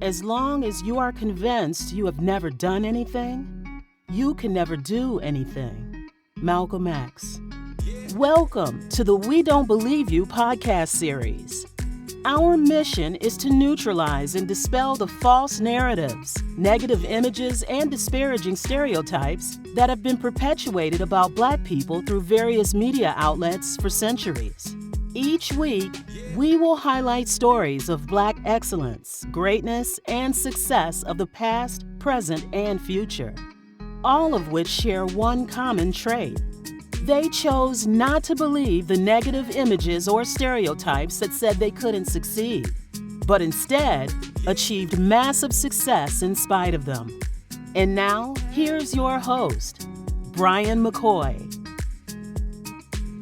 As long as you are convinced you have never done anything, you can never do anything. Malcolm X. Welcome to the We Don't Believe You podcast series. Our mission is to neutralize and dispel the false narratives, negative images, and disparaging stereotypes that have been perpetuated about Black people through various media outlets for centuries. Each week, we will highlight stories of Black excellence, greatness, and success of the past, present, and future, all of which share one common trait. They chose not to believe the negative images or stereotypes that said they couldn't succeed, but instead achieved massive success in spite of them. And now, here's your host, Brian McCoy.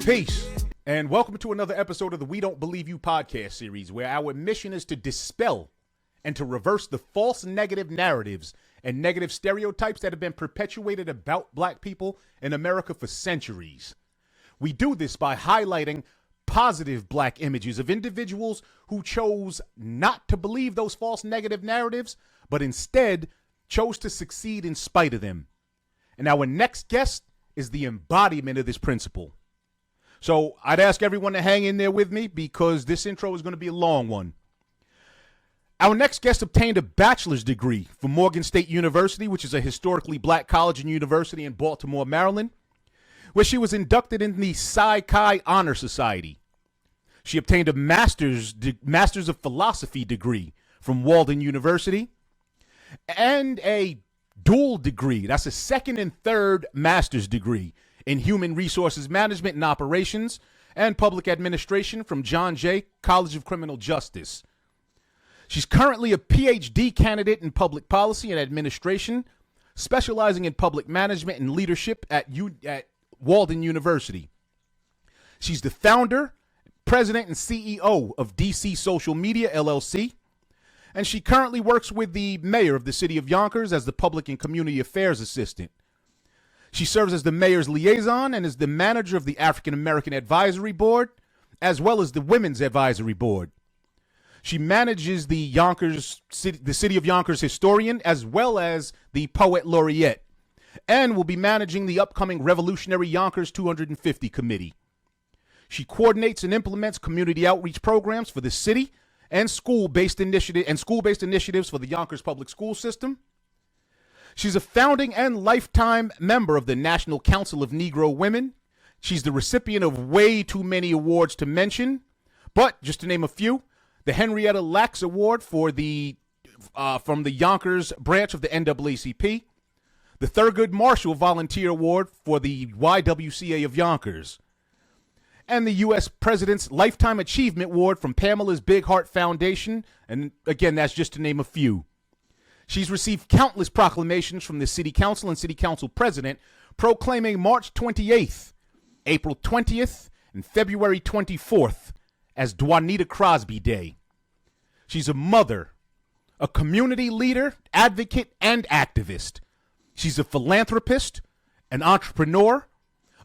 Peace. And welcome to another episode of the We Don't Believe You podcast series, where our mission is to dispel and to reverse the false negative narratives and negative stereotypes that have been perpetuated about Black people in America for centuries. We do this by highlighting positive Black images of individuals who chose not to believe those false negative narratives, but instead chose to succeed in spite of them. And our next guest is the embodiment of this principle. So I'd ask everyone to hang in there with me because this intro is going to be a long one. Our next guest obtained a bachelor's degree from Morgan State University, which is a historically Black college and university in Baltimore, Maryland, where she was inducted in the Psi Chi Honor Society. She obtained a master's of philosophy degree from Walden University and a dual degree, that's a second and third master's degree, in Human Resources Management and Operations and Public Administration from John Jay College of Criminal Justice. She's currently a PhD candidate in Public Policy and Administration, specializing in public management and leadership at Walden University. She's the founder, president, and CEO of DC Social Media, LLC, and she currently works with the mayor of the city of Yonkers as the Public and Community Affairs Assistant. She serves as the mayor's liaison and is the manager of the African American Advisory Board, as well as the Women's Advisory Board. She manages the city of Yonkers historian, as well as the poet laureate, and will be managing the upcoming Revolutionary Yonkers 250 committee. She coordinates and implements community outreach programs for the city and school-based initiatives for the Yonkers public school system. She's a founding and lifetime member of the National Council of Negro Women. She's the recipient of way too many awards to mention, but just to name a few, the Henrietta Lacks Award from the Yonkers branch of the NAACP, the Thurgood Marshall Volunteer Award for the YWCA of Yonkers, and the U.S. President's Lifetime Achievement Award from Pamela's Big Heart Foundation, and again, that's just to name a few. She's received countless proclamations from the City Council and City Council President proclaiming March 28th, April 20th, and February 24th as Dwanita Crosby Day. She's a mother, a community leader, advocate, and activist. She's a philanthropist, an entrepreneur,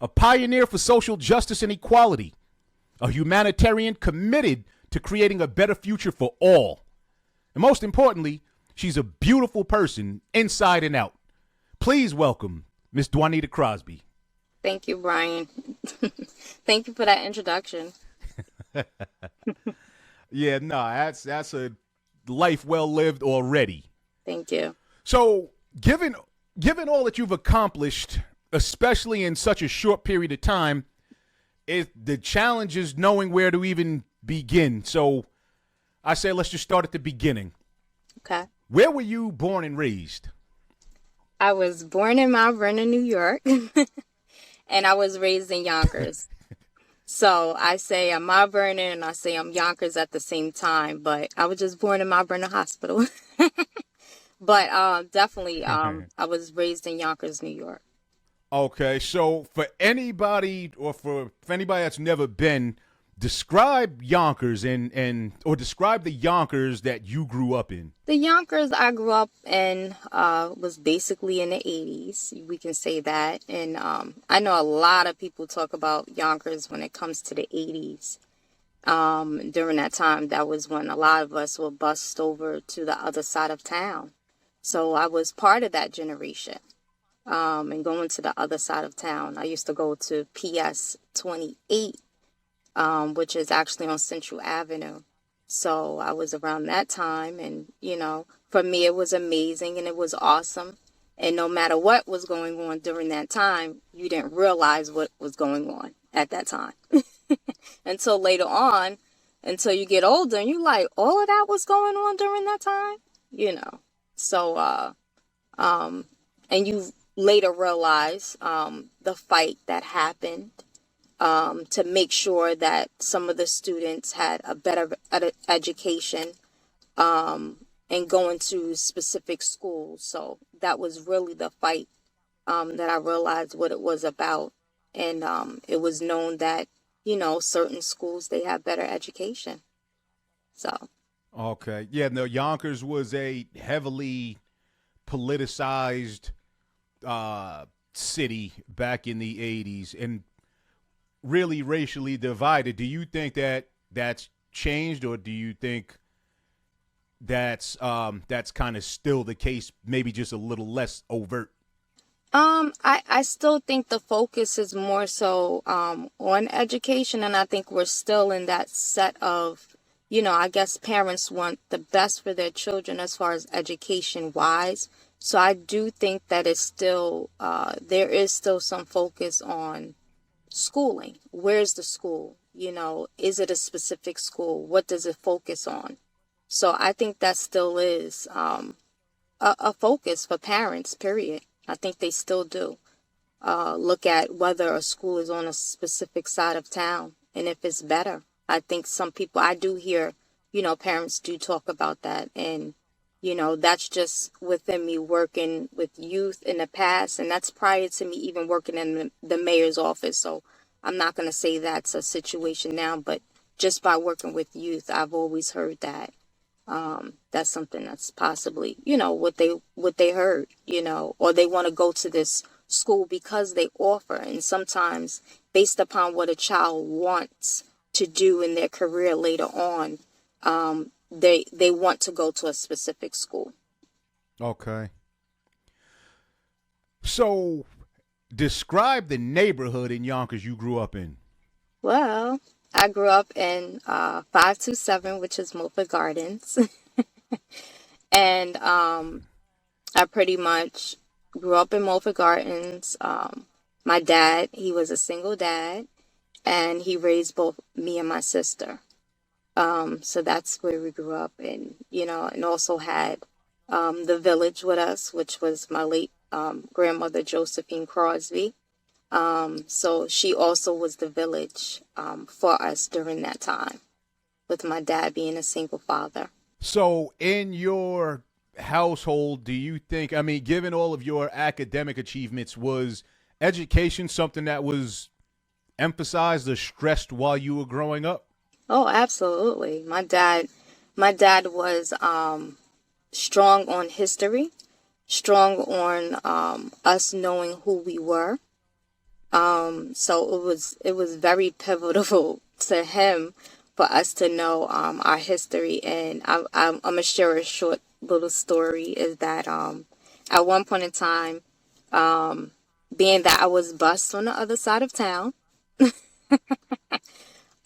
a pioneer for social justice and equality, a humanitarian committed to creating a better future for all. And most importantly, she's a beautiful person inside and out. Please welcome Miss Dwanita Crosby. Thank you, Brian. Thank you for that introduction. Yeah, no, that's a life well lived already. Thank you. So, given all that you've accomplished, especially in such a short period of time, the challenge is knowing where to even begin. So, I say let's just start at the beginning. Okay. Where were you born and raised? I was born in Mount Vernon, New York, and I was raised in Yonkers. So I say I'm Mount Vernon and I say I'm Yonkers at the same time, but I was just born in Mount Vernon Hospital. But definitely, I was raised in Yonkers, New York. Okay, so for anybody that's never been, describe Yonkers or describe the Yonkers that you grew up in. The Yonkers I grew up in was basically in the 80s. We can say that. And I know a lot of people talk about Yonkers when it comes to the 80s. During that time, that was when a lot of us were bused over to the other side of town. So I was part of that generation. And going to the other side of town. I used to go to PS 28, which is actually on Central Avenue. So I was around that time, and, for me, it was amazing and it was awesome. And no matter what was going on during that time, you didn't realize what was going on at that time until later on, until you get older and you're like, all of that was going on during that time. So, and you later realize, the fight that happened, to make sure that some of the students had a better education, and going to specific schools. So that was really the fight, that I realized what it was about. And it was known that, certain schools, they have better education. So. Okay. Yeah, no, Yonkers was a heavily politicized city back in the 80s and really racially divided. Do you think that that's changed, or do you think that's kind of still the case, maybe just a little less overt? I still think the focus is more so on education, and I think we're still in that set of, I guess parents want the best for their children as far as education wise. So I do think that it's still, there is still some focus on schooling. Where's the school? Is it a specific school? What does it focus on? So I think that still is a focus for parents, period. I think they still do look at whether a school is on a specific side of town and if it's better. I think some people, I do hear, parents do talk about that. And, that's just within me working with youth in the past. And that's prior to me even working in the mayor's office. So I'm not going to say that's a situation now, but just by working with youth, I've always heard that. That's something that's possibly, what they heard, or they want to go to this school because they offer. And sometimes based upon what a child wants to do in their career later on, they want to go to a specific school. Okay. So describe the neighborhood in Yonkers you grew up in. Well, I grew up in 527, which is Milford Gardens. And I pretty much grew up in Milford Gardens. My dad, he was a single dad, and he raised both me and my sister. So that's where we grew up, and and also had the village with us, which was my late grandmother, Josephine Crosby. So she also was the village for us during that time, with my dad being a single father. So in your household, do you think, given all of your academic achievements, was education something that was emphasized or stressed while you were growing up? Oh, absolutely. My dad was strong on history, strong on us knowing who we were. So it was very pivotal to him for us to know our history. And I'm gonna share a short little story. Is that at one point in time, being that I was bused on the other side of town,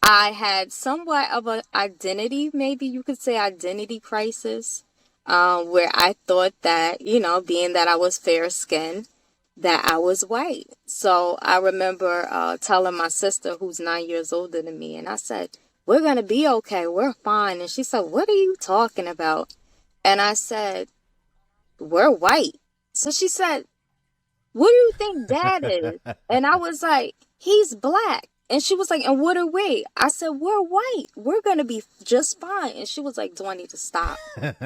I had somewhat of an identity, maybe you could say identity crisis, where I thought that, being that I was fair skinned, that I was white. So I remember telling my sister, who's 9 years older than me, and I said, we're going to be okay. We're fine. And she said, what are you talking about? And I said, we're white. So she said, what do you think Dad is? And I was like, he's black. And she was like, and what are we? I said, we're white. We're going to be just fine. And she was like, Dwanita, stop.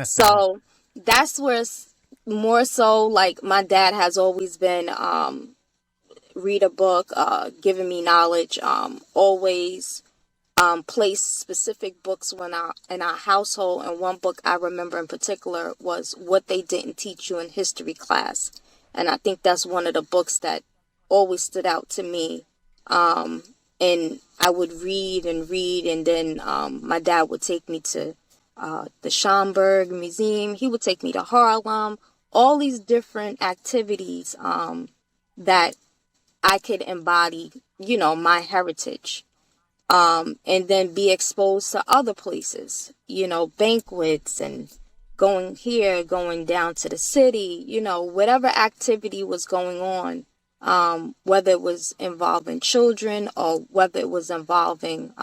So that's where it's more so like my dad has always been read a book, giving me knowledge, always place specific books in our household. And one book I remember in particular was What They Didn't Teach You in History Class. And I think that's one of the books that always stood out to me. and I would read and read, and then my dad would take me to the Schomburg Museum. He would take me to Harlem, all these different activities that I could embody, my heritage, and then be exposed to other places, banquets and going here, going down to the city, whatever activity was going on. Whether it was involving children or whether it was involving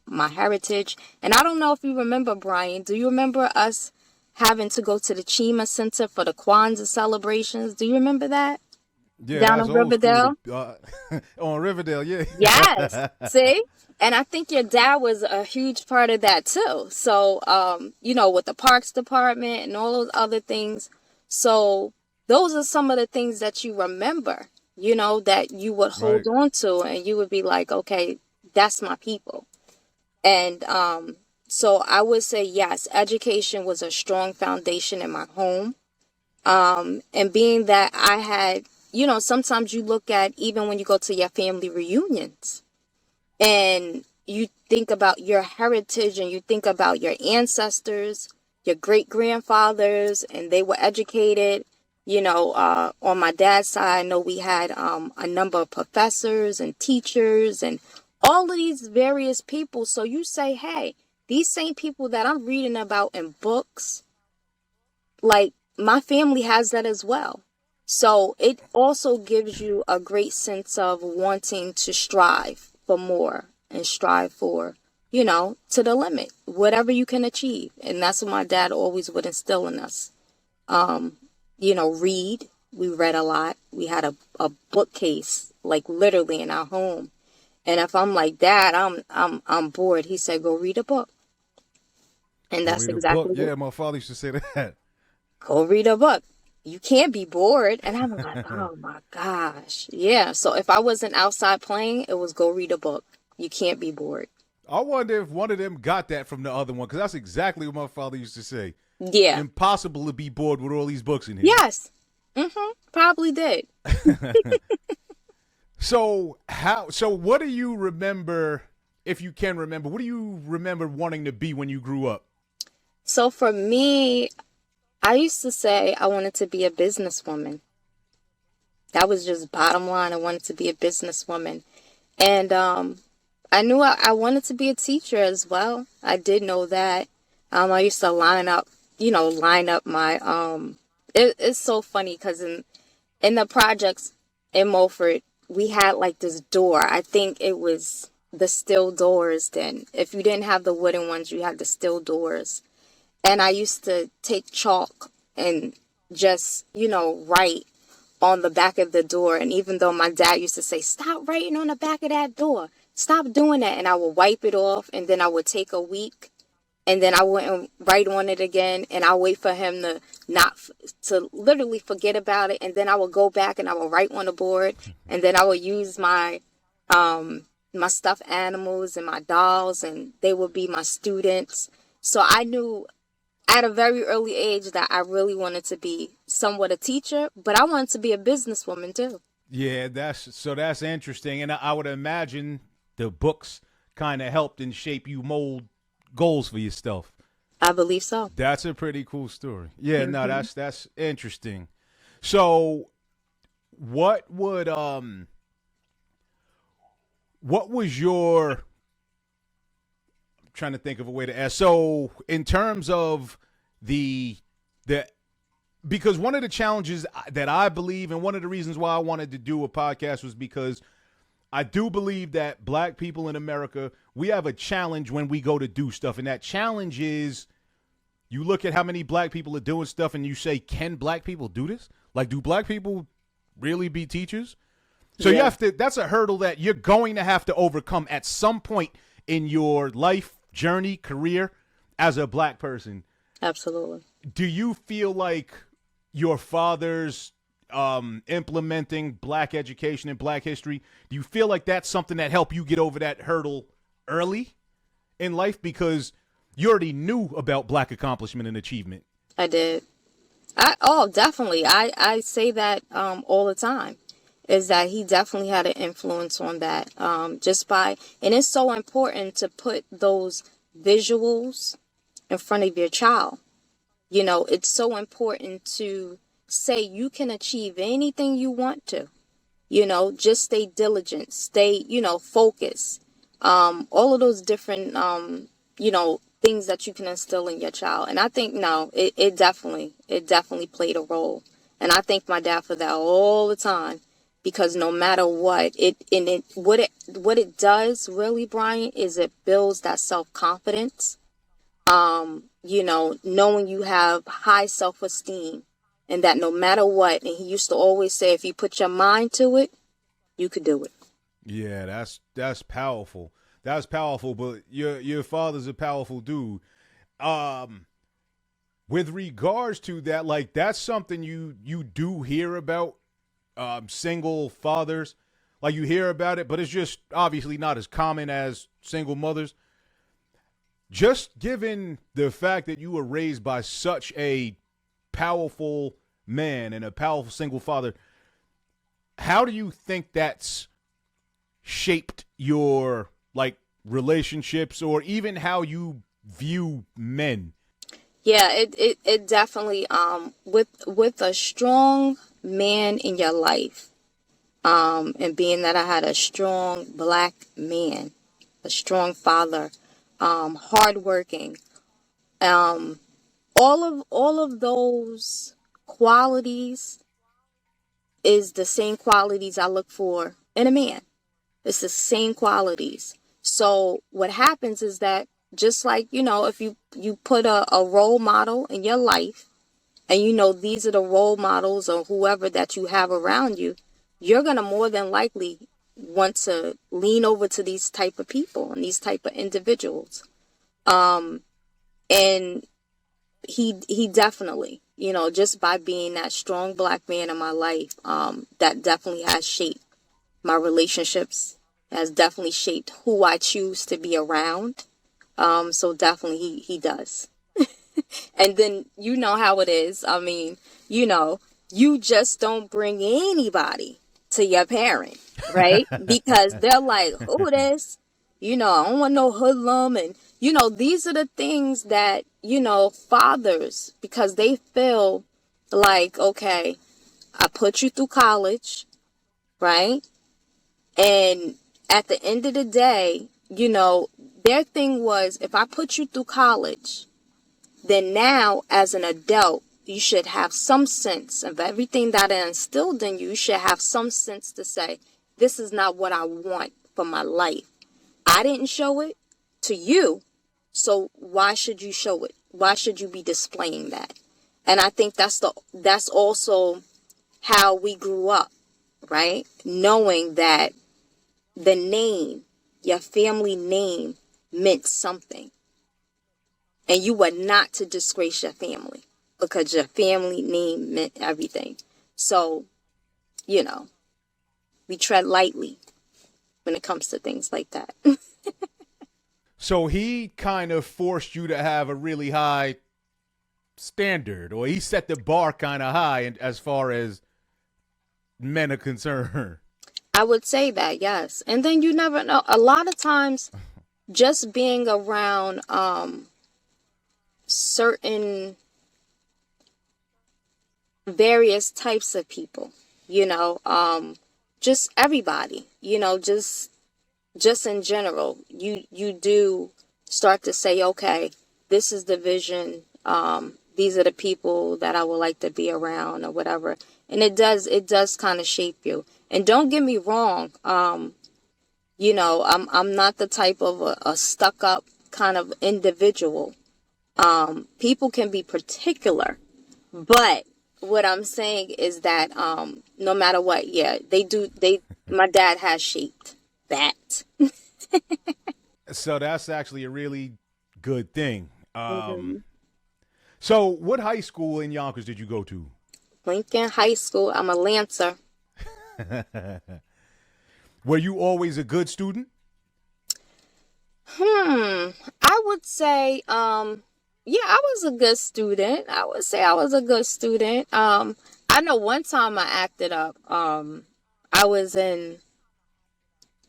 my heritage. And I don't know if you remember, Brian, do you remember us having to go to the Chima Center for the Kwanzaa celebrations? Do you remember that? Yeah, Down that's in old Riverdale? school. On Riverdale, yeah. Yes. See? And I think your dad was a huge part of that too. So, with the Parks Department and all those other things. So those are some of the things that you remember, that you would hold on to, and you would be like, okay, that's my people. And so I would say, yes, education was a strong foundation in my home. And being that I had, sometimes you look at, even when you go to your family reunions and you think about your heritage and you think about your ancestors, your great grandfathers, and they were educated. On my dad's side, I know we had a number of professors and teachers and all of these various people. So you say, hey, these same people that I'm reading about in books, like my family has that as well. So it also gives you a great sense of wanting to strive for more and strive for, to the limit, whatever you can achieve. And that's what my dad always would instill in us. Read. We read a lot. We had a bookcase, like literally in our home. And if I'm like, Dad, I'm bored, he said, go read a book. And that's exactly what. Yeah, my father used to say that. Go read a book. You can't be bored. And I'm like, oh my gosh. Yeah. So if I wasn't outside playing, it was go read a book. You can't be bored. I wonder if one of them got that from the other one, because that's exactly what my father used to say. Yeah. Impossible to be bored with all these books in here. Yes. Probably did. So what do you remember, if you can remember, what do you remember wanting to be when you grew up? So for me, I used to say I wanted to be a businesswoman. That was just bottom line. I wanted to be a businesswoman. And I knew I wanted to be a teacher as well. I did know that. I used to line up my, it's so funny because in the projects in Mulford, we had like this door. I think it was the steel doors then. If you didn't have the wooden ones, you had the steel doors. And I used to take chalk and just, write on the back of the door. And even though my dad used to say, stop writing on the back of that door, stop doing that. And I would wipe it off, and then I would take a week, and then I wouldn't write on it again. And I wait for him to literally forget about it. And then I would go back and I would write on the board. And then I would use my stuffed animals and my dolls, and they would be my students. So I knew at a very early age that I really wanted to be somewhat a teacher, but I wanted to be a businesswoman too. Yeah, that's interesting. And I would imagine the books kind of helped and shape you mold goals for yourself. I believe so. That's a pretty cool story. Yeah, no, that's interesting. So what was your, I'm trying to think of a way to ask. So in terms of the because one of the challenges that I believe, and one of the reasons why I wanted to do a podcast, was because I do believe that black people in America, we have a challenge when we go to do stuff. And that challenge is, you look at how many black people are doing stuff and you say, can black people do this? Like, do black people really be teachers? So you have to, that's a hurdle that you're going to have to overcome at some point in your life, journey, career as a black person. Absolutely. Do you feel like your father's implementing black education and black history, do you feel like that's something that helped you get over that hurdle early in life? Because you already knew about black accomplishment and achievement. I did. Definitely. I say that all the time. is that he definitely had an influence on that. And it's so important to put those visuals in front of your child. You know, it's so important to say you can achieve anything you want to. You know, just stay diligent, stay, focus. All of those different, things that you can instill in your child. And I think, no, it definitely played a role. And I thank my dad for that all the time, because no matter what, what it does really, Brian, is it builds that self-confidence. Knowing you have high self-esteem, and that no matter what, and he used to always say, if you put your mind to it, you could do it. Yeah, that's powerful. That's powerful, but your father's a powerful dude. With regards to that, like, that's something you do hear about, single fathers. Like, you hear about it, but it's just obviously not as common as single mothers. Just given the fact that you were raised by such a powerful man and a powerful single father, how do you think that's shaped your, like, relationships, or even how you view men? Yeah, it definitely, with a strong man in your life, and being that I had a strong Black man, a strong father, hardworking, all of those qualities is the same qualities I look for in a man. It's the same qualities. So what happens is that, just like, if you put a role model in your life, and these are the role models or whoever that you have around you, you're going to more than likely want to lean over to these type of people and these type of individuals. And he definitely, just by being that strong Black man in my life, that definitely has shaped my relationships, has definitely shaped who I choose to be around. So definitely he does. And then you know how it is. I mean, you just don't bring anybody to your parent, right? Because they're like, who this? I don't want no hoodlum. And, these are the things that, fathers, because they feel like, okay, I put you through college, right? And at the end of the day, their thing was, if I put you through college, then now as an adult, you should have some sense of everything that I instilled in you. You should have some sense to say, this is not what I want for my life. I didn't show it to you, so why should you show it? Why should you be displaying that? And I think that's also how we grew up, right? Knowing that the name, your family name, meant something. And you were not to disgrace your family, because your family name meant everything. So, we tread lightly when it comes to things like that. So he kind of forced you to have a really high standard, or he set the bar kind of high as far as men are concerned. I would say that, yes. And then you never know. A lot of times, just being around certain various types of people, just everybody, just in general, you do start to say, okay, this is the vision. These are the people that I would like to be around, or whatever. And it does kind of shape you. And don't get me wrong. I'm not the type of a stuck up kind of individual. People can be particular, but what I'm saying is that, no matter what, yeah, my dad has shaped that. So that's actually a really good thing. Mm-hmm. So what high school in Yonkers did you go to? Lincoln High School. I'm a Lancer. Were you always a good student? I would say, yeah, I was a good student. I would say I was a good student. I know one time I acted up. I was in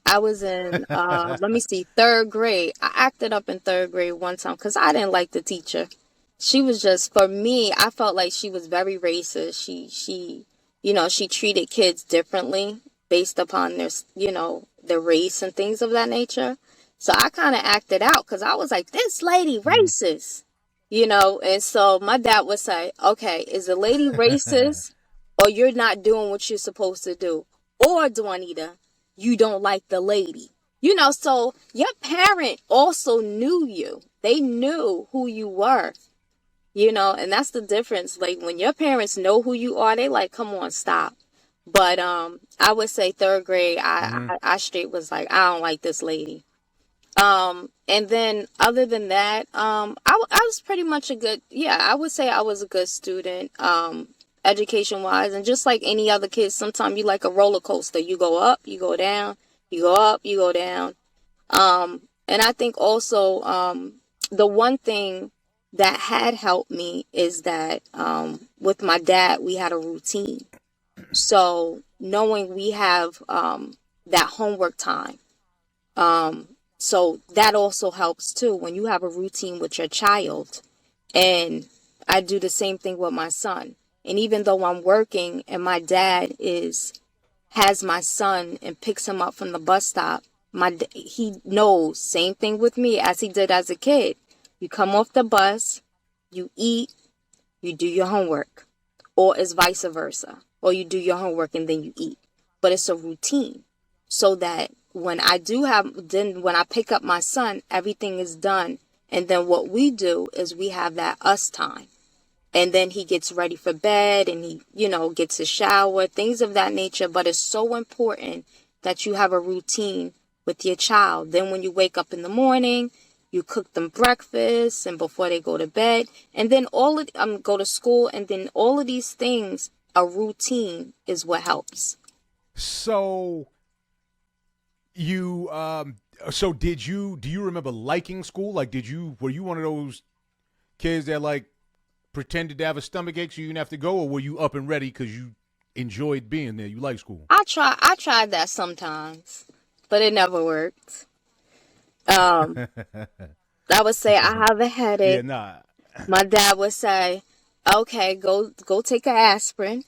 let me see, third grade. I acted up in third grade one time because I didn't like the teacher. She was just, for me, I felt like she was very racist. She treated kids differently based upon their race and things of that nature. So I kind of acted out because I was like, this lady racist, and so my dad would say, okay, is the lady racist or you're not doing what you're supposed to do? Or, Dwanita, you don't like the lady. So your parent also knew you. They knew who you were, and that's the difference. Like when your parents know who you are, they like, come on, stop. But I would say third grade, I straight was like, I don't like this lady. And then other than that, I was pretty much I would say I was a good student, education wise. And just like any other kid, sometimes you like a roller coaster. You go up, you go down, you go up, you go down. And I think also, the one thing that had helped me is that, with my dad, we had a routine. So knowing we have, that homework time, so that also helps too when you have a routine with your child. And I do the same thing with my son. And even though I'm working and my dad has my son and picks him up from the bus stop, he knows same thing with me as he did as a kid. You come off the bus, you eat, you do your homework, or it's vice versa, or you do your homework and then you eat. But it's a routine so that when I pick up my son, everything is done. And then what we do is we have that us time. And then he gets ready for bed and he, gets a shower, things of that nature. But it's so important that you have a routine with your child. Then when you wake up in the morning, you cook them breakfast and before they go to bed, and then go to school, and then all of these things, a routine is what helps. So do you remember liking school? Like, were you one of those kids that like pretended to have a stomach ache so you didn't have to go, or were you up and ready because you enjoyed being there? You like school? I tried that sometimes, but it never worked. I would say I have a headache. Yeah, nah. My dad would say, okay, go take an aspirin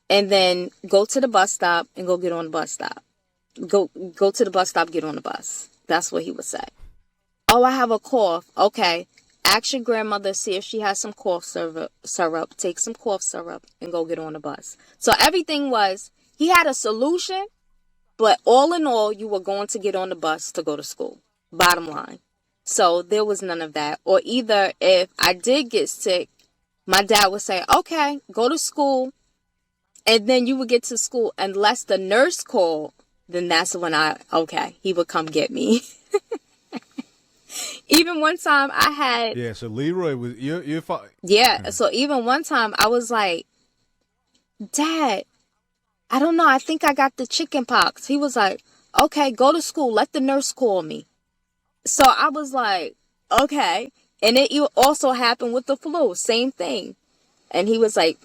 and then go to the bus stop and go get on the bus stop. Go to the bus stop, get on the bus. That's what he would say. Oh, I have a cough. Okay. Ask your grandmother, see if she has some cough syrup. Take some cough syrup and go get on the bus. So everything he had a solution, but all in all, you were going to get on the bus to go to school. Bottom line. So there was none of that. Or either if I did get sick, my dad would say, okay, go to school. And then you would get to school unless the nurse called. Then that's when he would come get me. Even one time I had... Yeah, so Leroy was... You're fine. Yeah, so even one time I was like, Dad, I don't know, I think I got the chicken pox. He was like, okay, go to school, let the nurse call me. So I was like, okay. And it also happened with the flu, same thing. And he was like,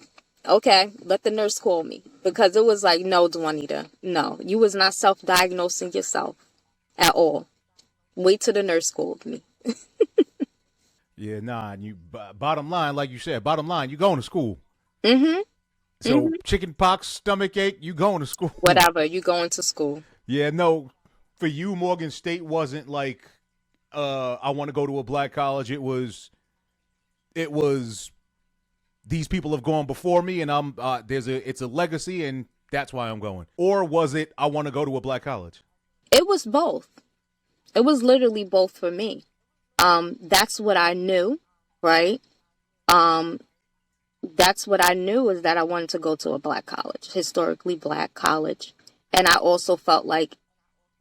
okay, let the nurse call me. Because it was like, no, Dwanita, no. You was not self-diagnosing yourself at all. Wait till the nurse called me. Yeah, nah. And bottom line, like you said, you going to school. Mm-hmm. So chicken pox, stomach ache, you going to school. Whatever, you going to school. Yeah, no. For you, Morgan State wasn't like, I want to go to a black college. It was these people have gone before me, and it's a legacy, and that's why I'm going. Or was it, I want to go to a black college? It was both. It was literally both for me. That's what I knew, right? That's what I knew, is that I wanted to go to a black college, historically black college. And I also felt like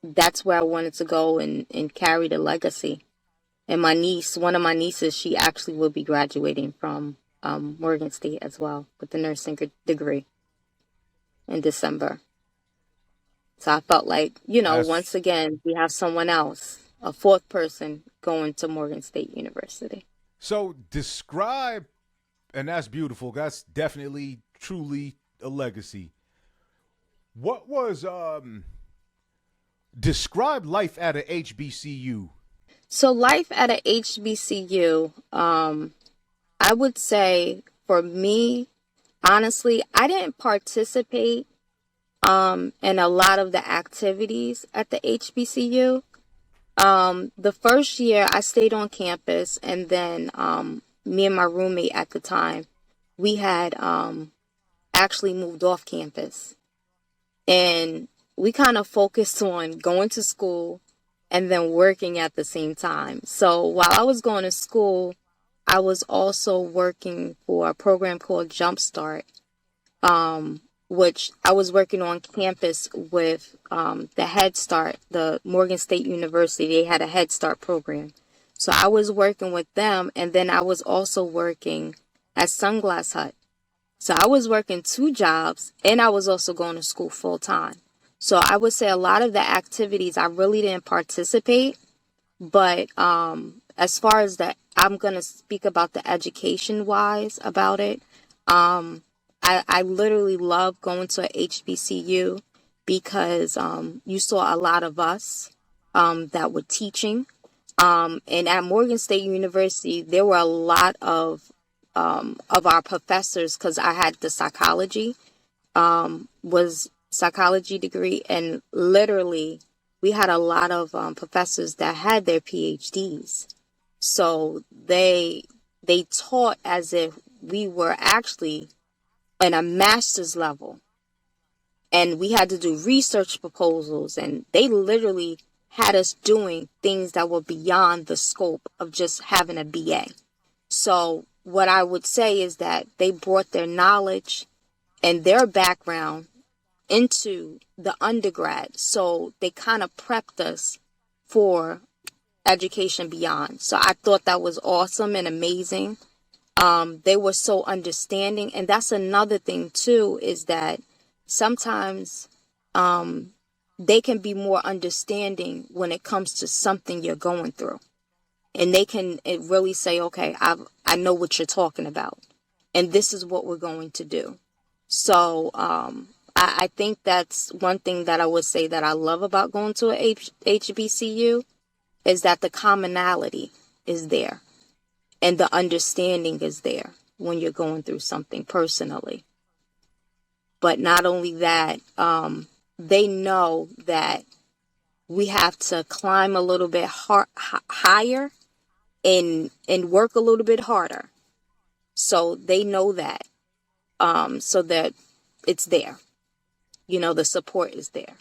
that's where I wanted to go and carry the legacy. And one of my nieces, she actually will be graduating from Morgan State as well with the nursing degree in December. So I felt like, once again, we have someone else, a fourth person going to Morgan State University. So describe, and that's beautiful. That's definitely, truly a legacy. What was describe life at a HBCU? So life at a HBCU, I would say for me, honestly, I didn't participate in a lot of the activities at the HBCU. The first year I stayed on campus, and then me and my roommate at the time, we had actually moved off campus, and we kind of focused on going to school and then working at the same time. So while I was going to school, I was also working for a program called Jumpstart, which I was working on campus with the Head Start, the Morgan State University. They had a Head Start program. So I was working with them, and then I was also working at Sunglass Hut. So I was working two jobs, and I was also going to school full time. So I would say a lot of the activities I really didn't participate, but as far as that, I'm going to speak about the education wise about it. I literally love going to a HBCU because you saw a lot of us that were teaching. And at Morgan State University, there were a lot of our professors, because I had the psychology, was psychology degree, and literally we had a lot of professors that had their PhDs. So they taught as if we were actually in a master's level, and we had to do research proposals, and they literally had us doing things that were beyond the scope of just having a BA. So what I would say is that they brought their knowledge and their background into the undergrad. So they kind of prepped us for education beyond. So I thought that was awesome and amazing. They were so understanding. And that's another thing too, is that sometimes they can be more understanding when it comes to something you're going through. And they can really say, okay, I know what you're talking about, and this is what we're going to do. So I think that's one thing that I would say that I love about going to a HBCU, is that the commonality is there and the understanding is there when you're going through something personally. But not only that, they know that we have to climb a little bit higher and work a little bit harder. So they know that, so that it's there. The support is there.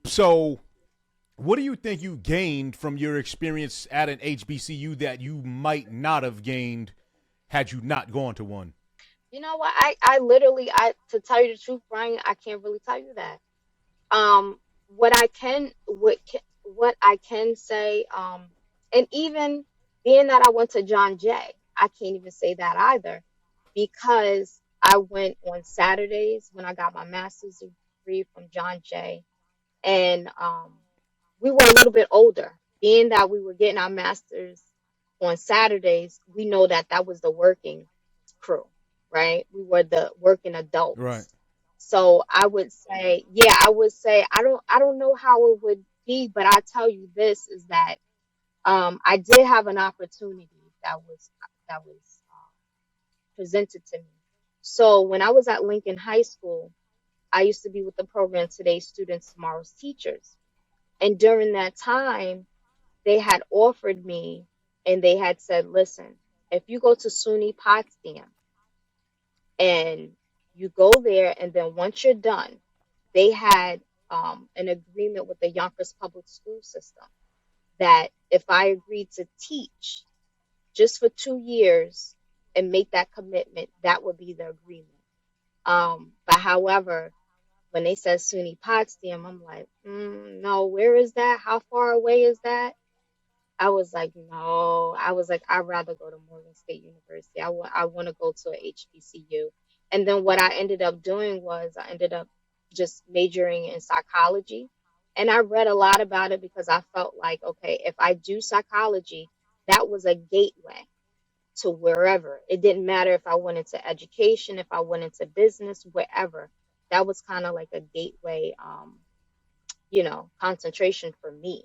So, what do you think you gained from your experience at an HBCU that you might not have gained had you not gone to one? You know what? I literally, to tell you the truth, Brian, I can't really tell you that. What I can, what I can say, and even being that I went to John Jay, I can't even say that either, because I went on Saturdays when I got my master's degree from John Jay, and we were a little bit older. Being that we were getting our masters on Saturdays, we know that that was the working crew, right? We were the working Right. adults. So I would say, yeah, I would say I don't know how it would be, but I tell you this is that I did have an opportunity that was presented to me. So when I was at Lincoln High School, I used to be with the program Today's Students, Tomorrow's Teachers. And during that time, they had offered me and they had said, listen, if you go to SUNY Potsdam and you go there, and then once you're done, they had an agreement with the Yonkers public school system that if I agreed to teach just for 2 years and make that commitment, that would be the agreement. But however, when they said SUNY Potsdam, I'm like, no, where is that? How far away is that? I was like, no. I was like, I'd rather go to Morgan State University. I want to go to a HBCU. And then what I ended up doing was I ended up just majoring in psychology. And I read a lot about it because I felt like, okay, if I do psychology, that was a gateway to wherever. It didn't matter if I went into education, if I went into business, wherever. that was kind of like a gateway, concentration for me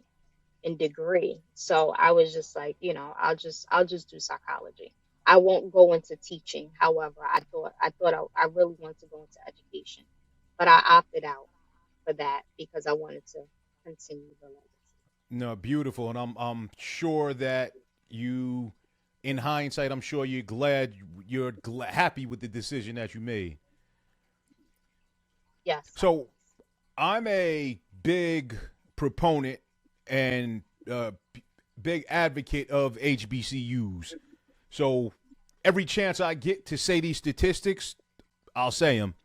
in degree. So I was just like, I'll just do psychology. I won't go into teaching. However, I really wanted to go into education, but I opted out for that because I wanted to continue the legacy. No, beautiful, and I'm sure that you, in hindsight, I'm sure happy with the decision that you made. Yes, I So was. I'm a big proponent and big advocate of HBCUs. So every chance I get to say these statistics, I'll say them.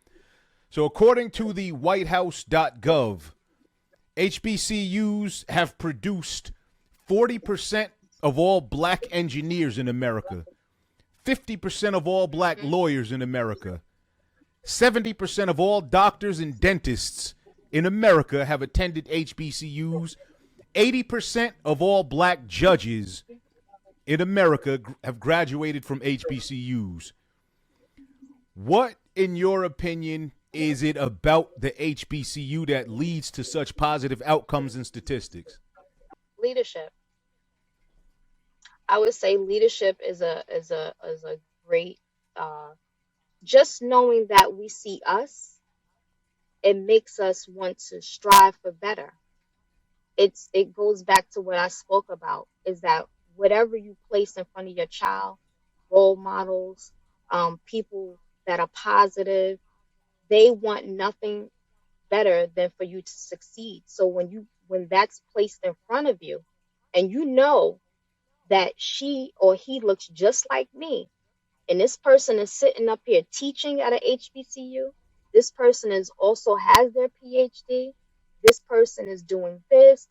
So according to the whitehouse.gov, HBCUs have produced 40% of all black engineers in America, 50% of all black Hmm. lawyers in America, 70% of all doctors and dentists in America have attended HBCUs. 80% of all black judges in America have graduated from HBCUs. What, in your opinion, is it about the HBCU that leads to such positive outcomes and statistics? Leadership. I would say leadership is a great. Uh, just knowing that we see us, it makes us want to strive for better. It goes back to what I spoke about, is that whatever you place in front of your child, role models, people that are positive, they want nothing better than for you to succeed. So when that's placed in front of you, and you know that she or he looks just like me, and this person is sitting up here teaching at a HBCU, this person is also has their PhD, this person is doing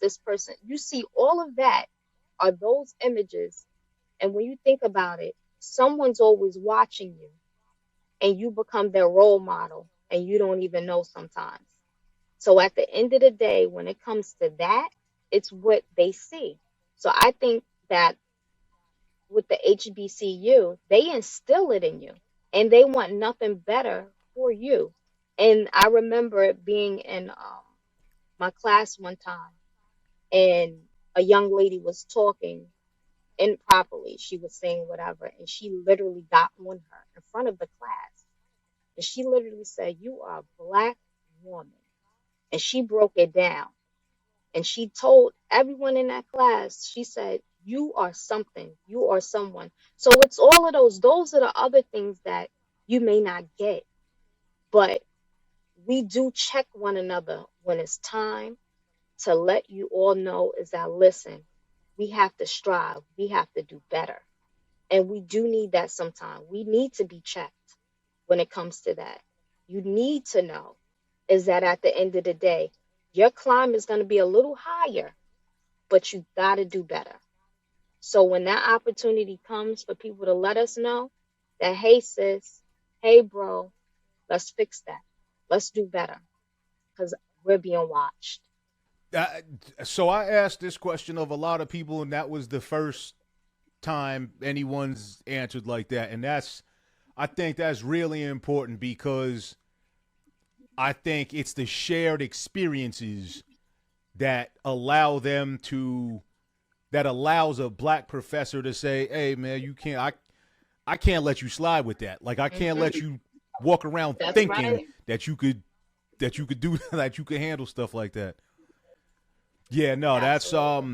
this person, you see all of that are those images. And when you think about it, someone's always watching you, and you become their role model, and you don't even know sometimes. So at the end of the day, when it comes to that, it's what they see. So I think that with the HBCU, they instill it in you, and they want nothing better for you. And I remember being in my class one time, and a young lady was talking improperly. She was saying whatever, and she literally got on her in front of the class. And she literally said, "You are a black woman." And she broke it down. And she told everyone in that class, she said, "You are something, you are someone." So it's all of those are the other things that you may not get, but we do check one another when it's time to let you all know is that, listen, we have to strive, we have to do better. And we do need that sometime. We need to be checked when it comes to that. You need to know is that at the end of the day, your climb is going to be a little higher, but you got to do better. So when that opportunity comes for people to let us know that, hey, sis, hey, bro, let's fix that. Let's do better because we're being watched. Uh, so I asked this question of a lot of people, and that was the first time anyone's answered like that. And I think that's really important because I think it's the shared experiences that that allows a black professor to say, "Hey, man, you can't. I can't let you slide with that. Like I can't Hmm. let you walk around That's thinking right. that you could do that you could handle stuff like that." Yeah, no, Absolutely.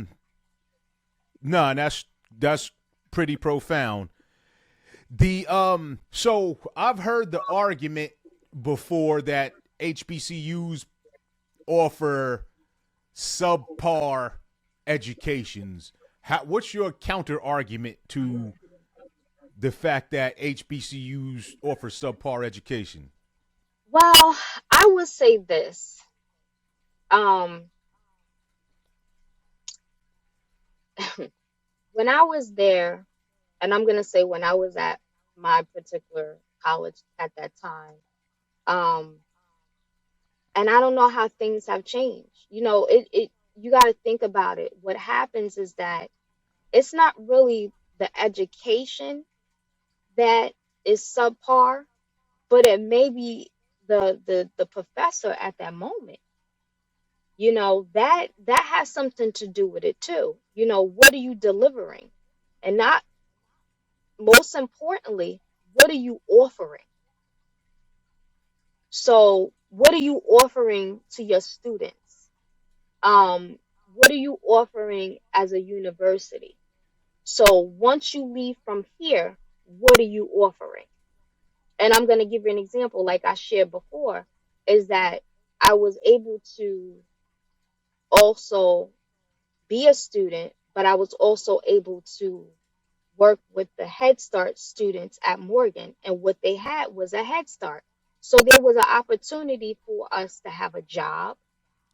no, that's pretty profound. The so I've heard the argument before that HBCUs offer subpar educations. What's your counter argument to the fact that HBCUs offer subpar education? Well, I would say this. Um, when I was there, and I'm gonna say when I was at my particular college at that time, um, and I don't know how things have changed. It you got to think about it. What happens is that it's not really the education that is subpar, but it may be the professor at that moment. That has something to do with it too. What are you delivering? And not most importantly, what are you offering? So what are you offering to your students? What are you offering as a university? So once you leave from here, what are you offering? And I'm going to give you an example, like I shared before, is that I was able to also be a student, but I was also able to work with the Head Start students at Morgan, and what they had was a Head Start. So there was an opportunity for us to have a job.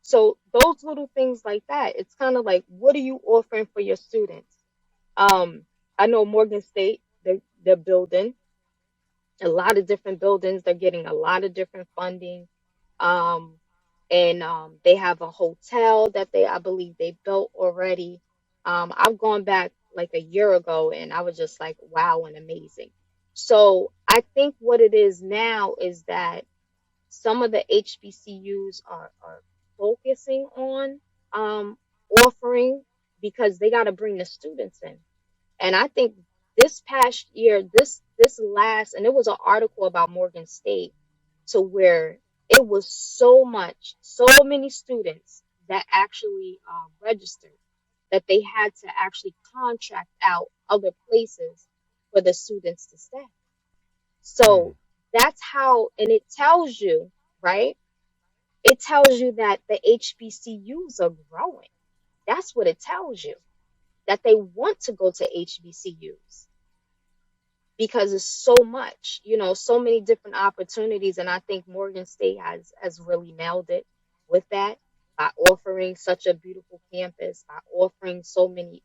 So those little things like that, it's kind of like, what are you offering for your students? Um, I know Morgan State, they're building a lot of different buildings. They're getting a lot of different funding. Um, and they have a hotel that I believe they built already. I've gone back like a year ago and I was just like, wow, and amazing. So I think what it is now is that some of the HBCUs are focusing on offering, because they got to bring the students in. And I think this past year, this last, and it was an article about Morgan State, to where it was so many students that actually registered, that they had to actually contract out other places for the students to stay. Hmm. So that's how, and it tells you, right? It tells you that the HBCUs are growing. That's what it tells you, that they want to go to HBCUs because it's so much, so many different opportunities. And I think Morgan State has really nailed it with that, by offering such a beautiful campus, by offering so many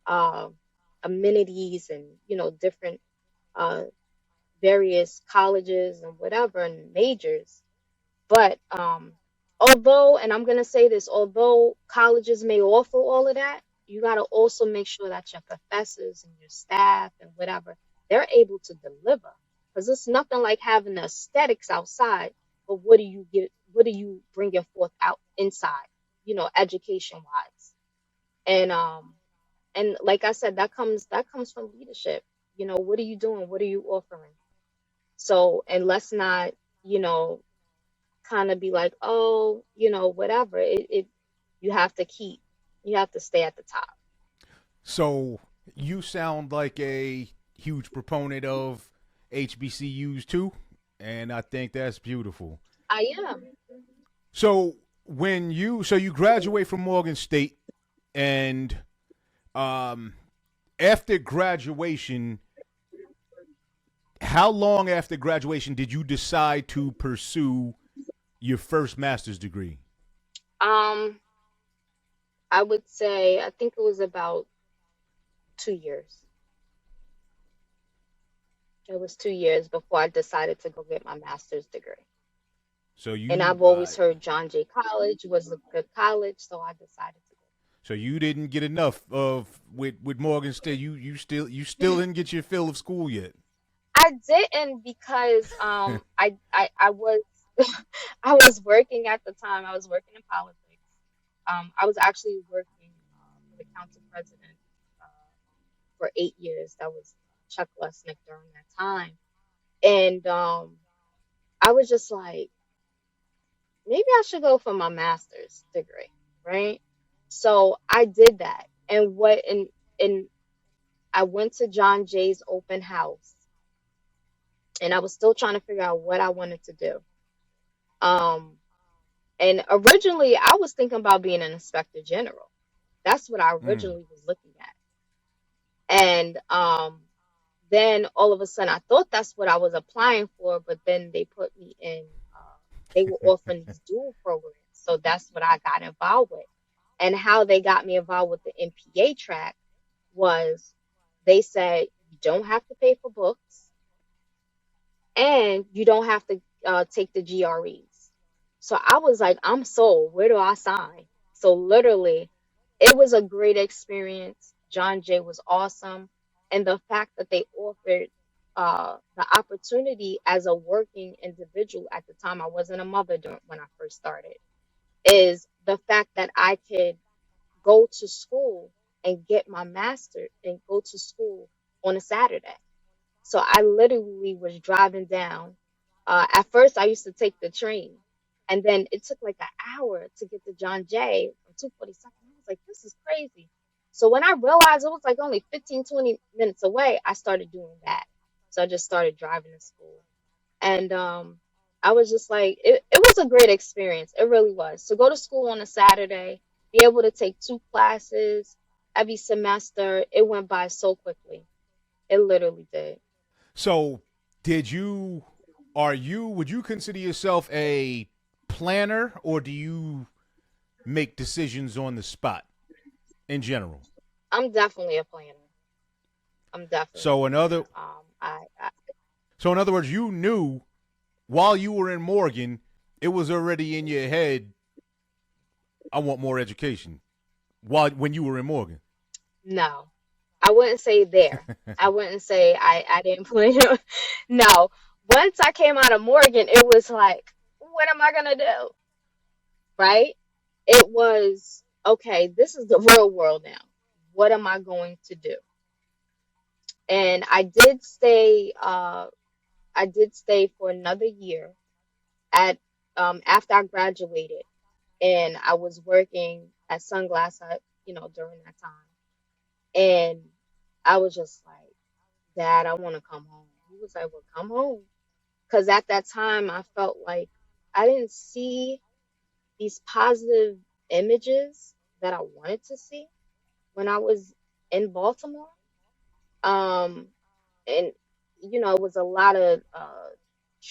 uh, amenities and different uh, various colleges and whatever and majors. But although, and I'm going to say this, although colleges may offer all of that, you got to also make sure that your professors and your staff and whatever, they're able to deliver. Because it's nothing like having the aesthetics outside, but what do you get? What are you bringing forth out inside? Education wise, and like I said, that comes from leadership. What are you doing? What are you offering? So, and let's not, you know, kind of be like, oh, whatever. You have to stay at the top. So you sound like a huge proponent of HBCUs too, and I think that's beautiful. I am. So you graduate from Morgan State, and um, after graduation, how long after graduation did you decide to pursue your first master's degree? Um, I would say, I think it was about 2 years. It was 2 years before I decided to go get my master's degree. So And you I've always heard John Jay College was a good college, so I decided to so you didn't get enough of with Morgan State. You still didn't get your fill of school yet. I didn't, because I was I was working at the time. I was working in politics. I was actually working for the council president uh, for 8 years. That was Chuck Lesnick during that time, and I was just like, maybe I should go for my master's degree, right? So I did that, and I went to John Jay's open house, and I was still trying to figure out what I wanted to do. Um, and originally, I was thinking about being an inspector general. That's what I Mm. originally was looking at. And then all of a sudden, I thought that's what I was applying for, but then they put me in, they were offering these dual programs. So that's what I got involved with. And how they got me involved with the MPA track was, they said, you don't have to pay for books, and you don't have to take the GREs. So I was like, I'm sold. Where do I sign? So literally, it was a great experience. John Jay was awesome. And the fact that they offered the opportunity as a working individual at the time. I wasn't a mother when I first started. Is the fact that I could go to school and get my master and go to school on a Saturday. So I literally was driving down. At first, I used to take the train, and then it took like an hour to get to John Jay from 242nd. I was like, this is crazy. So when I realized it was like only 15, 20 minutes away, I started doing that. So I just started driving to school. And I was just like, it was a great experience. It really was. To go to school on a Saturday, be able to take two classes every semester, it went by so quickly. It literally did. So, would you consider yourself a planner, or do you make decisions on the spot in general? I'm definitely a planner. I'm definitely So a in other planner. I so in other words, you knew while you were in Morgan, it was already in your head, I want more education. When you were in Morgan. no, I wouldn't say there. I wouldn't say I didn't plan. No, once I came out of Morgan, it was like, what am I gonna do? Right? It was okay. This is the real world now. What am I going to do? And I did stay. I did stay for another year at after I graduated, and I was working at Sunglass Hut, during that time. And I was just like, Dad, I want to come home. He was like, well, come home. Because at that time, I felt like I didn't see these positive images that I wanted to see when I was in Baltimore. Um, and, it was a lot of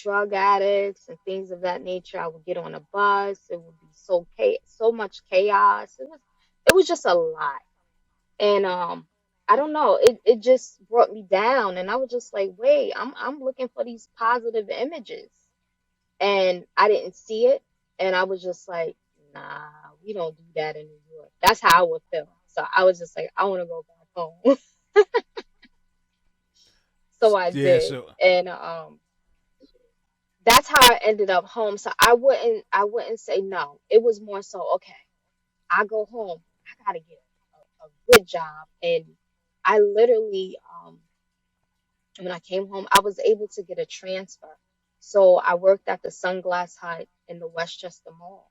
drug addicts and things of that nature. I would get on a bus. It would be so much chaos. It was just a lot. And I don't know, it just brought me down, and I was just like, wait, I'm looking for these positive images, and I didn't see it, and I was just like, nah, we don't do that in New York. That's how I would feel. So I was just like, I want to go back home. So I Yeah, did. so And that's how I ended up home. So I wouldn't say no. It was more so, okay, I go home, I gotta get a good job. And I literally, when I came home, I was able to get a transfer. So I worked at the Sunglass Hut in the Westchester Mall.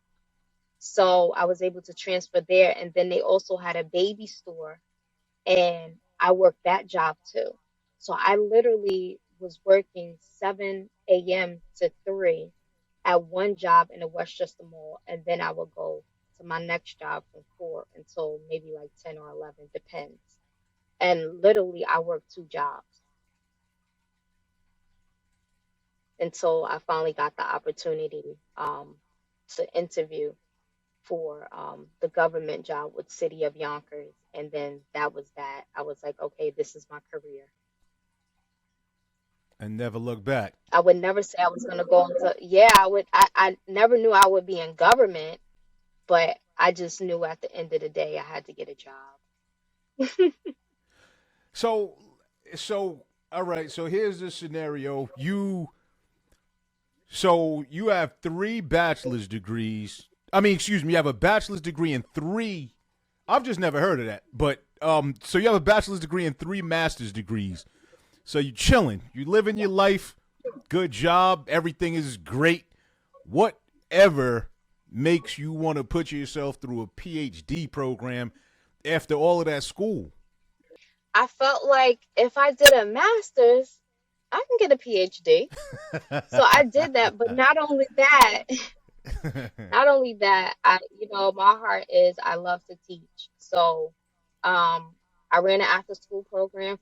So I was able to transfer there. And then they also had a baby store, and I worked that job too. So I literally was working 7 a.m. to 3 at one job in the Westchester Mall. And then I would go to my next job from 4 until maybe like 10 or 11, depends. And literally, I worked two jobs until I finally got the opportunity to interview for the government job with City of Yonkers. And then that was that. I was like, okay, this is my career. and never look back. I would never say I was going to go into, yeah, I never knew I would be in government, but I just knew at the end of the day I had to get a job. So all right, so here's the scenario. You have three bachelor's degrees. I mean, excuse me, you have a bachelor's degree in three. I've just never heard of that. But so you have a bachelor's degree and three master's degrees. So you chilling, you living your life, good job, everything is great. Whatever makes you want to put yourself through a PhD program after all of that school? I felt like if I did a master's, I can get a PhD. So I did that, but not only that, not only that, my heart is I love to teach. So, I ran an after school program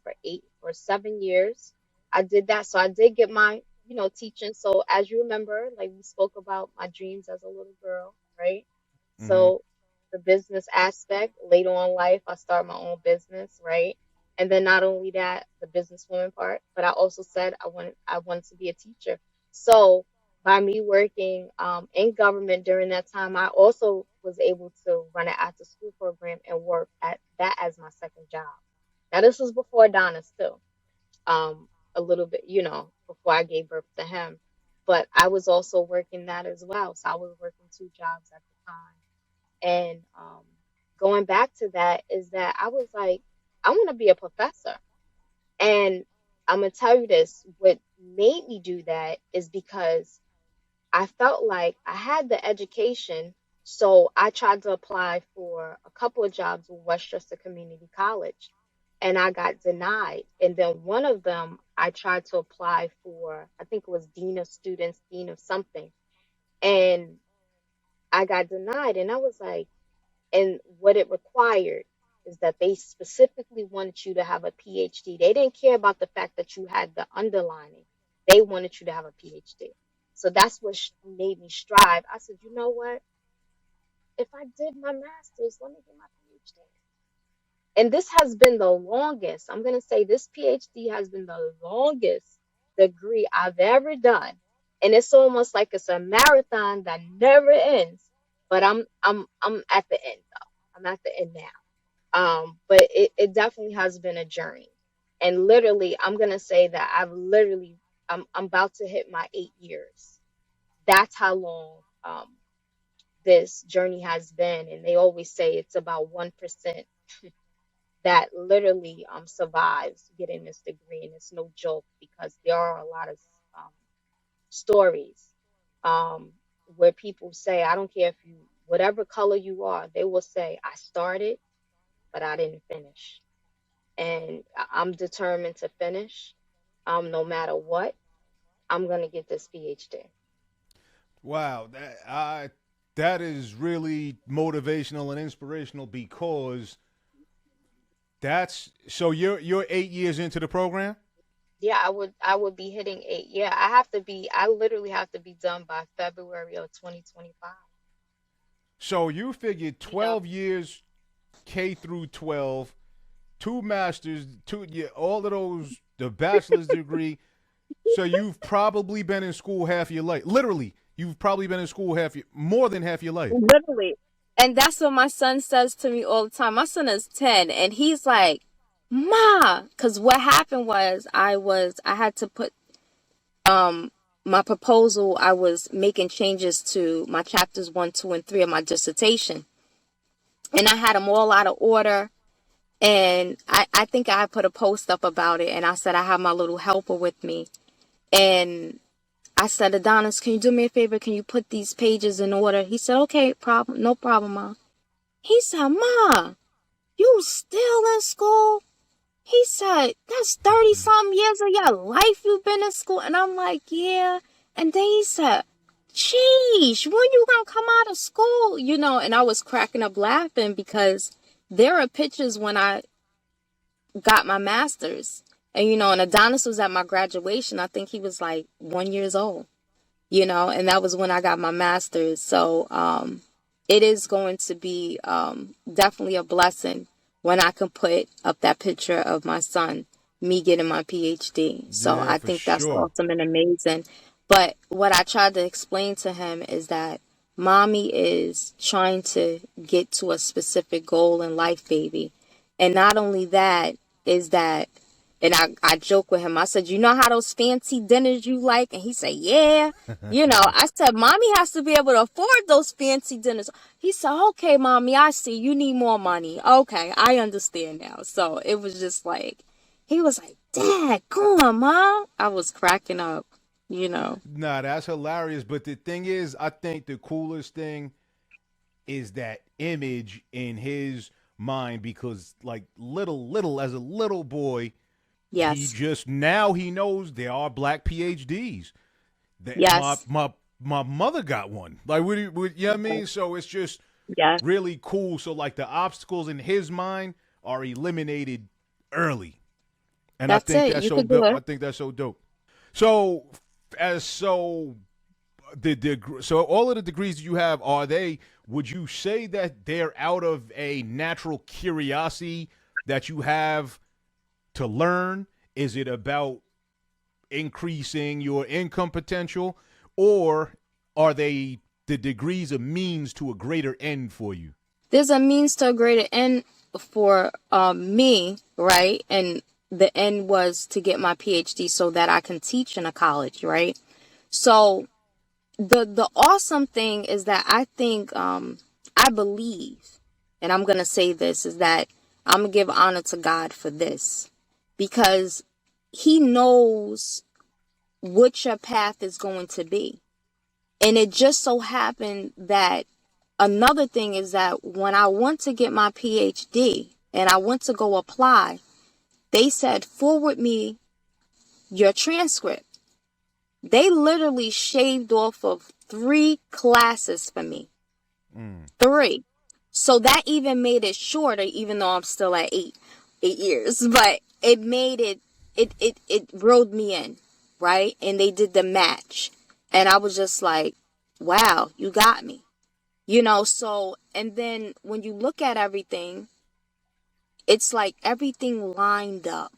for 7 years. I did that. So I did get my, teaching. So as you remember, like we spoke about my dreams as a little girl, right? Mm-hmm. So the business aspect, later on in life, I start my own business, right? And then not only that, the businesswoman part, but I also said I wanted to be a teacher. So by me working in government during that time, I also was able to run an after school program and work at that as my second job. Now this was before Donna's too. a little bit, before I gave birth to him. But I was also working that as well. So I was working two jobs at the time. And going back to that is that I was like, I want to be a professor. And I'm going to tell you this, what made me do that is because I felt like I had the education. So I tried to apply for a couple of jobs with Westchester Community College and I got denied. And then one of them, I tried to apply for, I think it was Dean of Students, Dean of something. And I got denied. And I was like, and what it required is that they specifically wanted you to have a PhD. They didn't care about the fact that you had the underlining. They wanted you to have a PhD. So that's what made me strive. I said, you know what? If I did my master's, let me get my PhD. And this has been the longest. I'm going to say this PhD has been the longest degree I've ever done. And it's almost like it's a marathon that never ends. But I'm at the end though. I'm at the end now. But it definitely has been a journey. And literally, I'm going to say that I'm about to hit my 8 years. That's how long this journey has been. And they always say it's about 1% that literally survives getting this degree. And it's no joke because there are a lot of stories where people say, I don't care if you, whatever color you are, they will say, I started, but I didn't finish. And I'm determined to finish no matter what. I'm going to get this PhD. Wow, that is really motivational and inspirational because that's so you're 8 years into the program? Yeah, I would be hitting 8. Yeah, I literally have to be done by February of 2025. So you figured 12 years K through 12, two masters, all of those, the bachelor's degree. So you've probably been in school half your life. Literally, you've probably been in school more than half your life. Literally. And that's what my son says to me all the time. My son is 10 and he's like, Ma, because what happened was I had to put my proposal, I was making changes to my chapters 1, 2, and 3 of my dissertation. And I had them all out of order. And I think I put a post up about it. And I said, I have my little helper with me. And I said, Adonis, can you do me a favor? Can you put these pages in order? He said, okay, no problem, Ma. He said, Ma, you still in school? He said, that's 30-something years of your life you've been in school. And I'm like, yeah. And then he said, sheesh, when you gonna come out of school? And I was cracking up laughing because there are pictures when I got my master's. And, and Adonis was at my graduation. I think he was like 1 year old, and that was when I got my master's. So it is going to be definitely a blessing when I can put up that picture of my son, me getting my PhD. So I think that's awesome and amazing. But what I tried to explain to him is that mommy is trying to get to a specific goal in life, baby. And not only that, is that, and I joke with him. I said, you know how those fancy dinners you like? And he said, yeah. I said, mommy has to be able to afford those fancy dinners. He said, okay, mommy, I see. You need more money. Okay, I understand now. So it was just like, he was like, Dad, come on, Mom. I was cracking up, Nah, that's hilarious. But the thing is, I think the coolest thing is that image in his mind because like little as a little boy, yes, he knows there are black PhDs. Yes. My mother got one. Like, you know what I mean? So it's just really cool. So like the obstacles in his mind are eliminated early. And I think that's so dope. I think that's so dope. So so all of the degrees you have, would you say that they're out of a natural curiosity that you have to learn? Is it about increasing your income potential, or are they the degrees a means to a greater end for you? There's a means to a greater end for me, right? And the end was to get my PhD so that I can teach in a college, right? So the awesome thing is that I think, I believe, and I'm going to say this, is that I'm going to give honor to God for this, because he knows what your path is going to be. And it just so happened that another thing is that when I went to get my PhD and I went to go apply, they said, forward me your transcript. They literally shaved off of 3 classes for me. 3. So that even made it shorter, even though I'm still at 8 years. But it made it rode me in, right? And they did the match. And I was just like, wow, you got me. So, and then when you look at everything, it's like everything lined up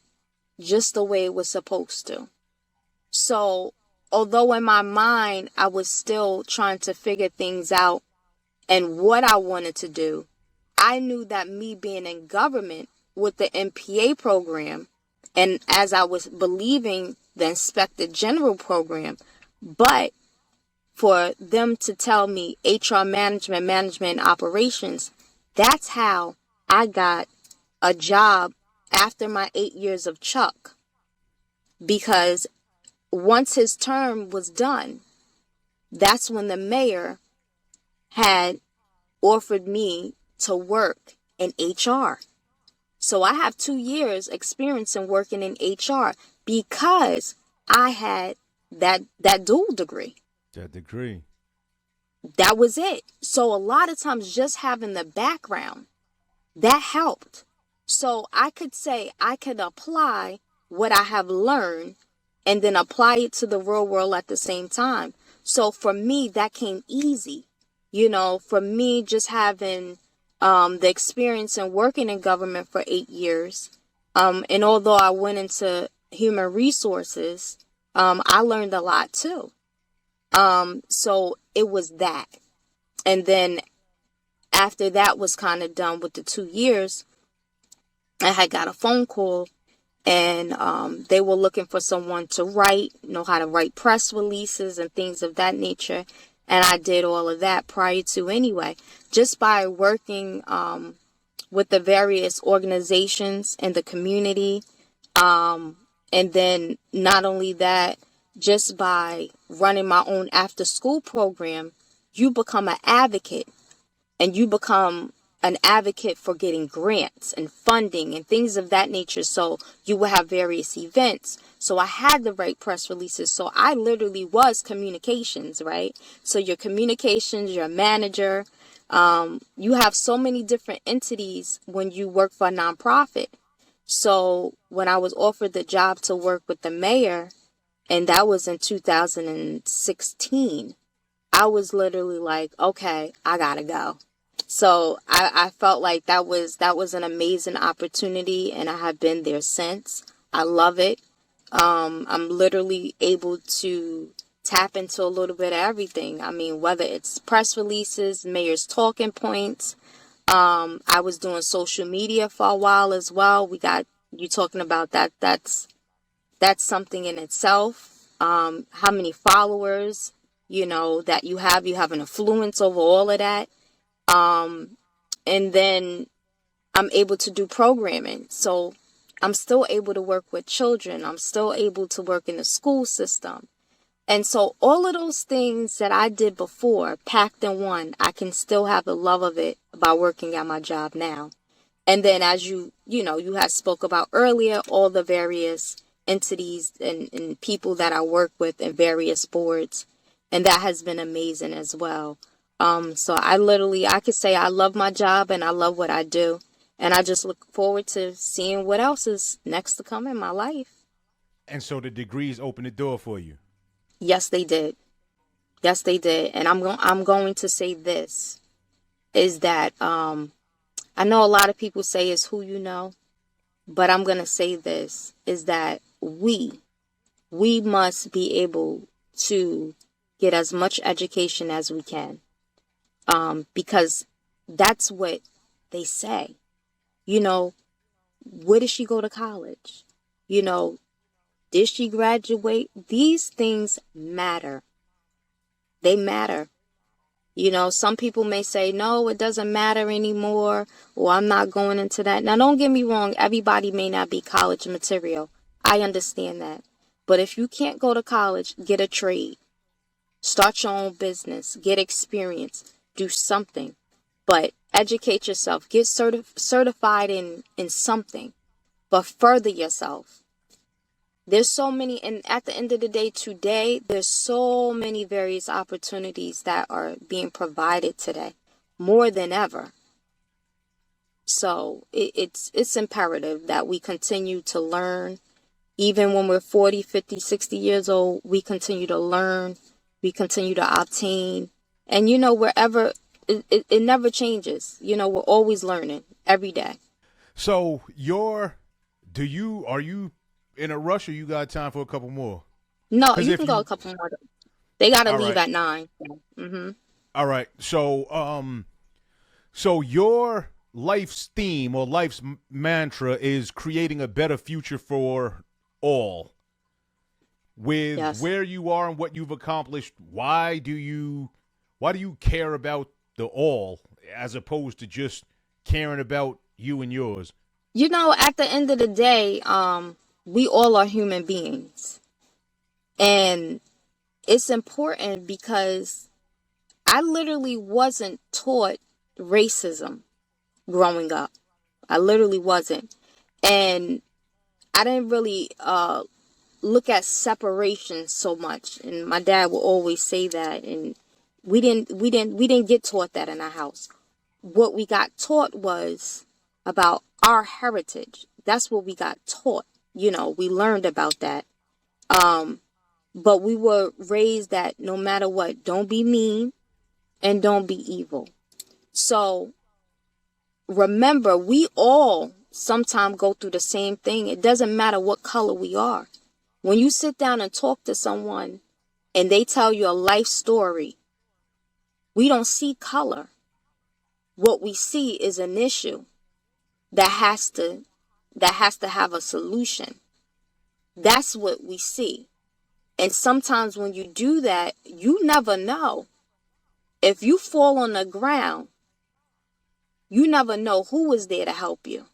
just the way it was supposed to. So, although in my mind, I was still trying to figure things out and what I wanted to do, I knew that me being in government with the MPA program, and as I was believing the Inspector General program, but for them to tell me HR management operations, that's how I got a job after my 8 years of Chuck. Because once his term was done, that's when the mayor had offered me to work in HR. So I have 2 years experience in working in HR because I had that dual degree. That degree. That was it. So a lot of times just having the background, that helped. So I could say I could apply what I have learned and then apply it to the real world at the same time. So for me, that came easy. For me, just having the experience in working in government for 8 years. And although I went into human resources, I learned a lot too. So it was that. And then after that was kind of done with the 2 years, I had got a phone call, and they were looking for someone to know how to write press releases and things of that nature. And I did all of that prior to anyway, just by working with the various organizations in the community. And then not only that, just by running my own after school program, you become an advocate, and you become an advocate for getting grants and funding and things of that nature. So you will have various events. So I had to write press releases. So I literally was communications, right? So your communications, your manager, you have so many different entities when you work for a nonprofit. So when I was offered the job to work with the mayor, and that was in 2016, I was literally like, okay, I gotta go. So I felt like that was an amazing opportunity, and I have been there since. I love it. I'm literally able to tap into a little bit of everything. I mean, whether it's press releases, mayor's talking points. I was doing social media for a while as well. We got you talking about that. That's something in itself. How many followers, that you have an influence over all of that. And then I'm able to do programming. So I'm still able to work with children. I'm still able to work in the school system. And so all of those things that I did before, packed in one, I can still have the love of it by working at my job now. And then as you had spoke about earlier, all the various entities and people that I work with in various boards. And that has been amazing as well. So I could say I love my job and I love what I do. And I just look forward to seeing what else is next to come in my life. And so the degrees opened the door for you. Yes, they did. Yes, they did. And I'm going to say this is that, I know a lot of people say it's who you know, but I'm going to say this is that we must be able to get as much education as we can. Because that's what they say. Where did she go to college? You know, did she graduate? These things matter. They matter. You know, some people may say, no, it doesn't matter anymore, or I'm not going into that. Now, don't get me wrong. Everybody may not be college material. I understand that. But if you can't go to college, get a trade. Start your own business. Get experience. Do something. But educate yourself. Get certified in something. But further yourself. There's so many, and at the end of the day, today, there's so many various opportunities that are being provided today, more than ever. So it's imperative that we continue to learn. Even when we're 40, 50, 60 years old, we continue to learn, we continue to obtain. And, you know, wherever, it never changes. You know, we're always learning every day. So are you in a rush, or you got time for a couple more? No, you can go a couple more. They got to leave right. at 9. Mm-hmm. All right. So your life's theme or life's mantra is creating a better future for all. With Yes. where you are and what you've accomplished, why do you care about the all as opposed to just caring about you and yours? You know, at the end of the day, we all are human beings. And it's important because I literally wasn't taught racism growing up. I literally wasn't. And I didn't really look at separation so much. And my dad would always say that. And we didn't get taught that in our house. What we got taught was about our heritage. That's what we got taught. You know, we learned about that. But we were raised that no matter what, don't be mean and don't be evil. So remember, we all sometimes go through the same thing. It doesn't matter what color we are. When you sit down and talk to someone and they tell you a life story, we don't see color. What we see is an issue that has to have a solution. That's what we see. And sometimes when you do that, you never know. If you fall on the ground, you never know who is there to help you.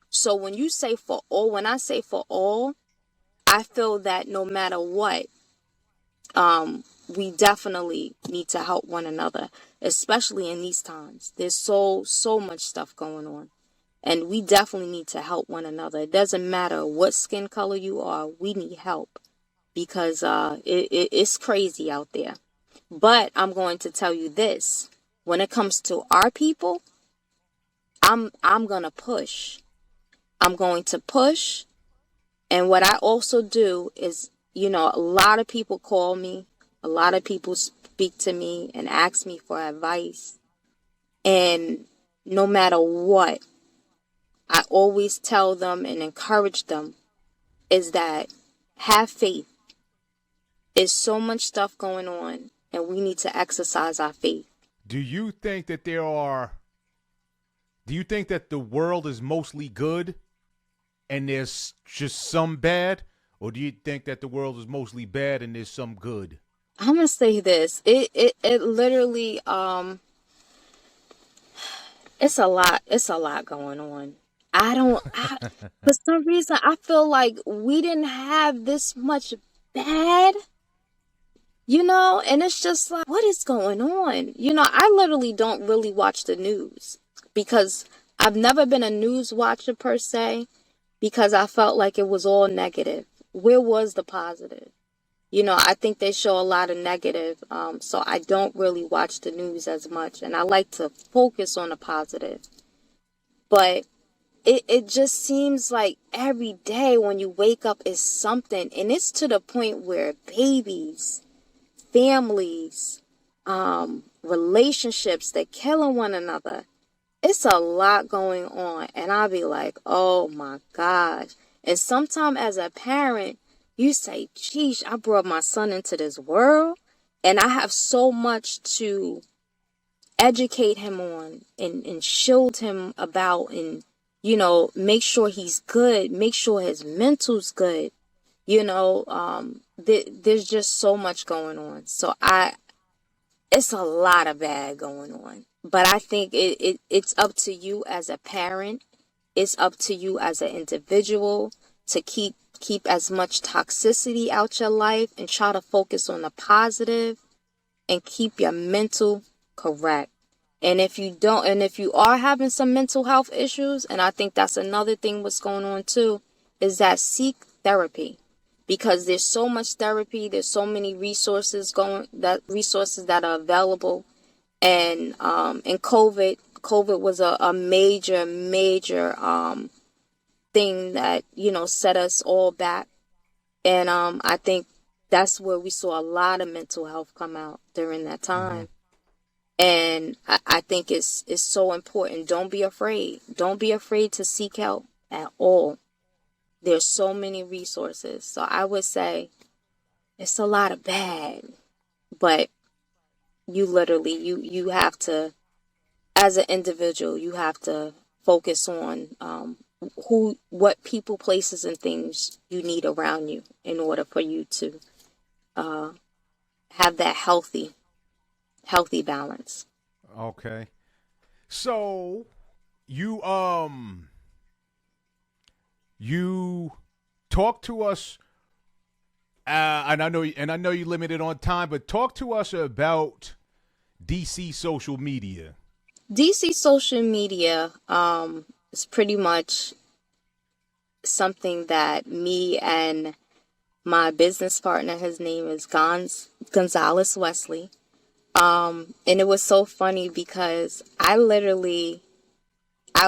So when you say for all, when I say for all, I feel that no matter what, we definitely need to help one another, especially in these times. There's so much stuff going on. And we definitely need to help one another. It doesn't matter what skin color you are, we need help. Because it's crazy out there. But I'm going to tell you this. When it comes to our people, I'm going to push. I'm going to push. And what I also do is, you know, a lot of people call me. A lot of people speak to me and ask me for advice. And no matter what, I always tell them and encourage them is that have faith. There's so much stuff going on, and we need to exercise our faith. Do you think that the world is mostly good and there's just some bad? Or do you think that the world is mostly bad and there's some good? I'm going to say this. It literally, it's a lot going on. For some reason, I feel like we didn't have this much bad. You know, and it's just like, what is going on? You know, I literally don't really watch the news because I've never been a news watcher per se, because I felt like it was all negative. Where was the positive? You know, I think they show a lot of negative. So I don't really watch the news as much, and I like to focus on the positive. But it just seems like every day when you wake up is something, and it's to the point where babies, families, relationships, they're killing one another. It's a lot going on. And I'll be like, oh my gosh. And sometimes as a parent, you say, geez, I brought my son into this world and I have so much to educate him on and shield him about and make sure he's good, make sure his mental's good. There's just so much going on. So it's a lot of bad going on. But I think it's up to you as a parent. It's up to you as an individual to keep as much toxicity out your life and try to focus on the positive and keep your mental correct. And if you are having some mental health issues, and I think that's another thing what's going on too, is that seek therapy. Because there's so much therapy, there's so many resources that are available. And COVID was a major thing that, set us all back. And I think that's where we saw a lot of mental health come out during that time. And I think it's so important. Don't be afraid. Don't be afraid to seek help at all. There's so many resources. So I would say it's a lot of bad, but you have to, as an individual, you have to focus on what people, places, and things you need around you in order for you to have that healthy balance. Okay. So you talk to us, and I know you're limited on time, but talk to us about DC social media. DC social media is pretty much something that me and my business partner, his name is Gonzalez Wesley, and it was so funny because I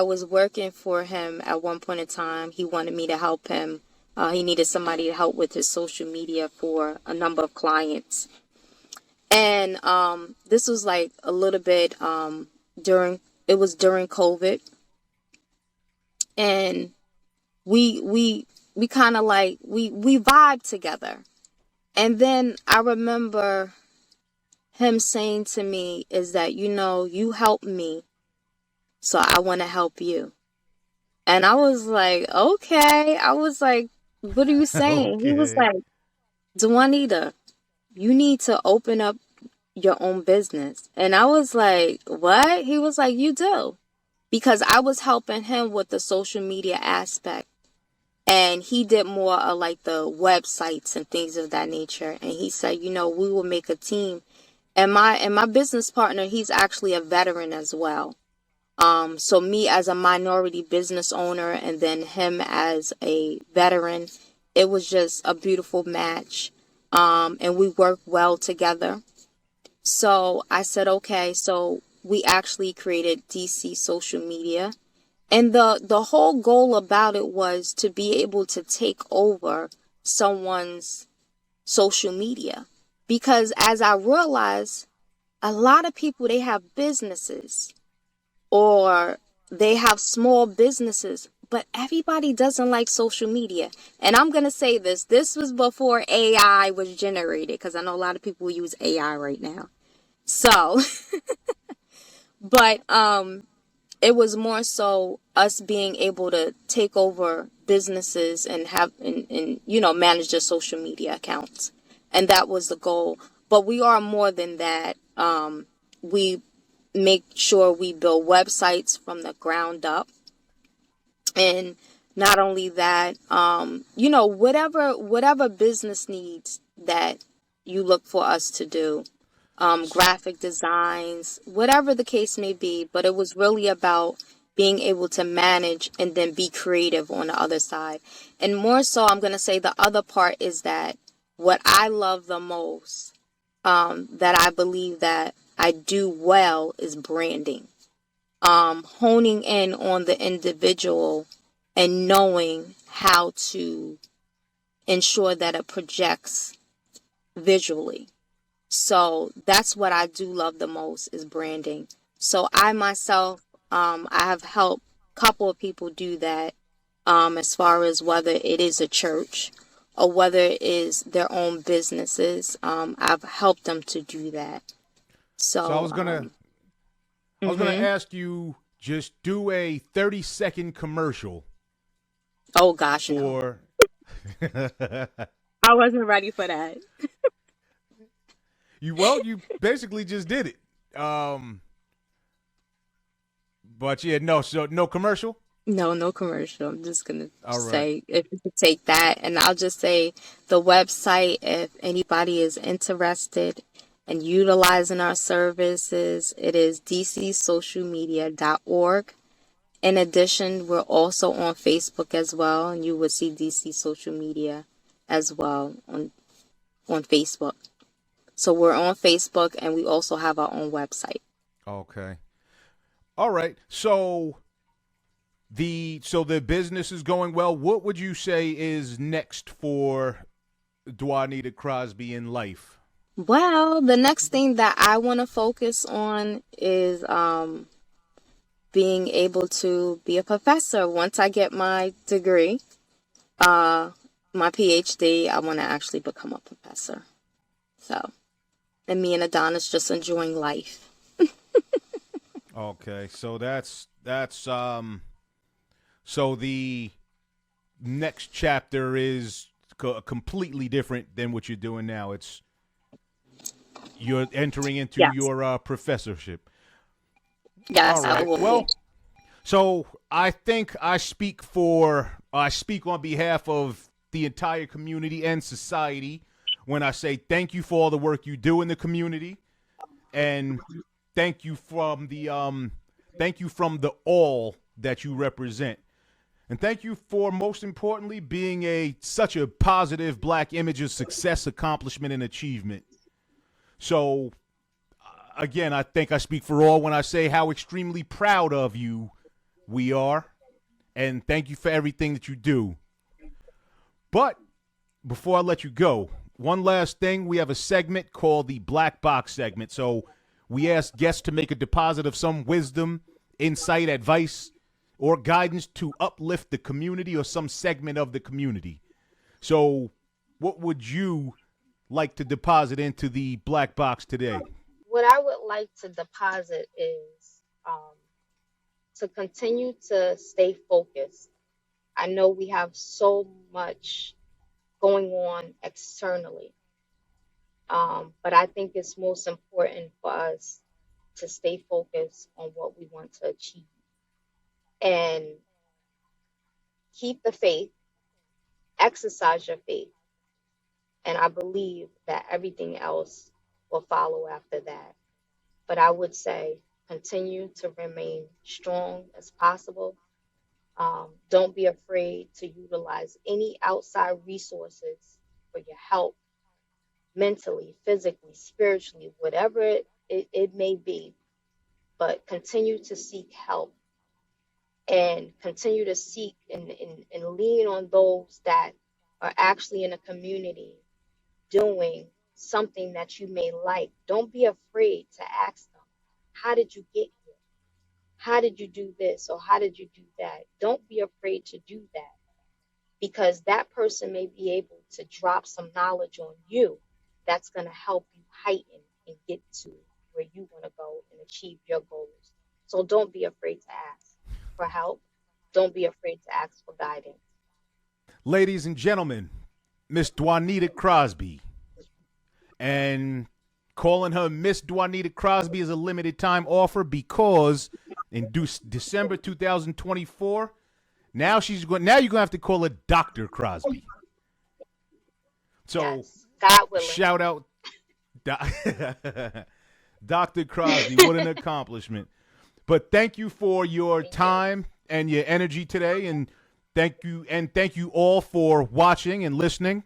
was working for him at one point in time. He wanted me to help him. He needed somebody to help with his social media for a number of clients. And this was like a little bit during COVID. And we kind of like, we vibed together. And then I remember him saying to me is that, you help me, so I want to help you. And I was like, okay. I was like, what are you saying? Okay. He was like, Dwanita, you need to open up your own business. And I was like, what? He was like, you do. Because I was helping him with the social media aspect. And he did more of like the websites and things of that nature. And he said, we will make a team. And my business partner, he's actually a veteran as well. So me as a minority business owner and then him as a veteran, it was just a beautiful match. And we worked well together. So I said, okay, so we actually created DC social media. And the whole goal about it was to be able to take over someone's social media. Because as I realized, a lot of people, they have businesses or they have small businesses, but everybody doesn't like social media. And I'm going to say this was before AI was generated, because I know a lot of people use AI right now. So, but it was more so us being able to take over businesses and have and manage their social media accounts. And that was the goal. But we are more than that. We make sure we build websites from the ground up. And not only that, whatever business needs that you look for us to do, graphic designs, whatever the case may be. But it was really about being able to manage and then be creative on the other side. And more so, I'm going to say the other part is that what I love the most, that I believe that I do well, is branding. Honing in on the individual and knowing how to ensure that it projects visually. So that's what I do love the most, is branding. So I myself, I have helped a couple of people do that, as far as whether it is a church or whether it is their own businesses. I've helped them to do that. So I was gonna ask you just do a 30-second commercial Oh gosh, no. for I wasn't ready for that. you basically just did it. But yeah, no commercial? No, no commercial. I'm just gonna All right. say if you could take that, and I'll just say the website if anybody is interested in utilizing our services, it is dcsocialmedia.org. In addition, we're also on Facebook as well, and you would see DC Social Media as well on Facebook. So we're on Facebook, and we also have our own website. Okay. All right. So the business is going well. What would you say is next for Dwanita Crosby in life? Well, the next thing that I want to focus on is being able to be a professor. Once I get my degree, my PhD, I want to actually become a professor. So, and me and Adonis just enjoying life. Okay, so that's so the next chapter is completely different than what you're doing now. You're entering into Yes. your professorship. Yes, All I right. will. Well, so I think I speak on behalf of the entire community and society when I say thank you for all the work you do in the community, and thank you from the all that you represent. And thank you for, most importantly, being such a positive black image of success, accomplishment, and achievement. So, again, I think I speak for all when I say how extremely proud of you we are. And thank you for everything that you do. But before I let you go, one last thing. We have a segment called the Black Box segment. So we ask guests to make a deposit of some wisdom, insight, advice, or guidance to uplift the community or some segment of the community. So what would you like to deposit into the Black Box today? What I would like to deposit is to continue to stay focused. I know we have so much going on externally, but I think it's most important for us to stay focused on what we want to achieve and keep the faith, exercise your faith, and I believe that everything else will follow after that. But I would say continue to remain strong as possible. Don't be afraid to utilize any outside resources for your help, mentally, physically, spiritually, whatever it may be. But continue to seek help and continue to seek and lean on those that are actually in a community doing something that you may like. Don't be afraid to ask them, how did you get here? How did you do this? Or how did you do that? Don't be afraid to do that, because that person may be able to drop some knowledge on you that's going to help you heighten and get to where you want to go and achieve your goals. So don't be afraid to ask for help. Don't be afraid to ask for guidance. Ladies and gentlemen, Miss Dwanita Crosby. And calling her Miss Dwanita Crosby is a limited time offer because in December 2024, now you're going to have to call her Dr. Crosby. So Yes, God willing. shout out Dr. Crosby. What an accomplishment. But thank you for your time and your energy today, and thank you all for watching and listening.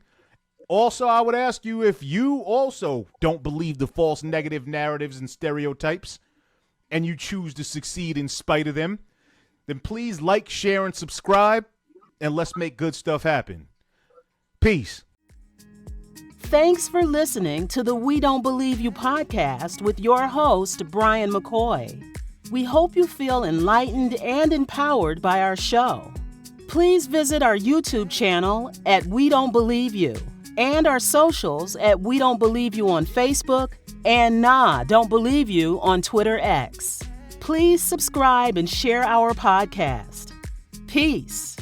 Also, I would ask you, if you also don't believe the false negative narratives and stereotypes and you choose to succeed in spite of them, then please like, share, and subscribe, and let's make good stuff happen. Peace. Thanks for listening to the We Don't Believe You podcast with your host, Brian McCoy. We hope you feel enlightened and empowered by our show. Please visit our YouTube channel at We Don't Believe You and our socials at We Don't Believe You on Facebook and Nah Don't Believe You on Twitter X. Please subscribe and share our podcast. Peace.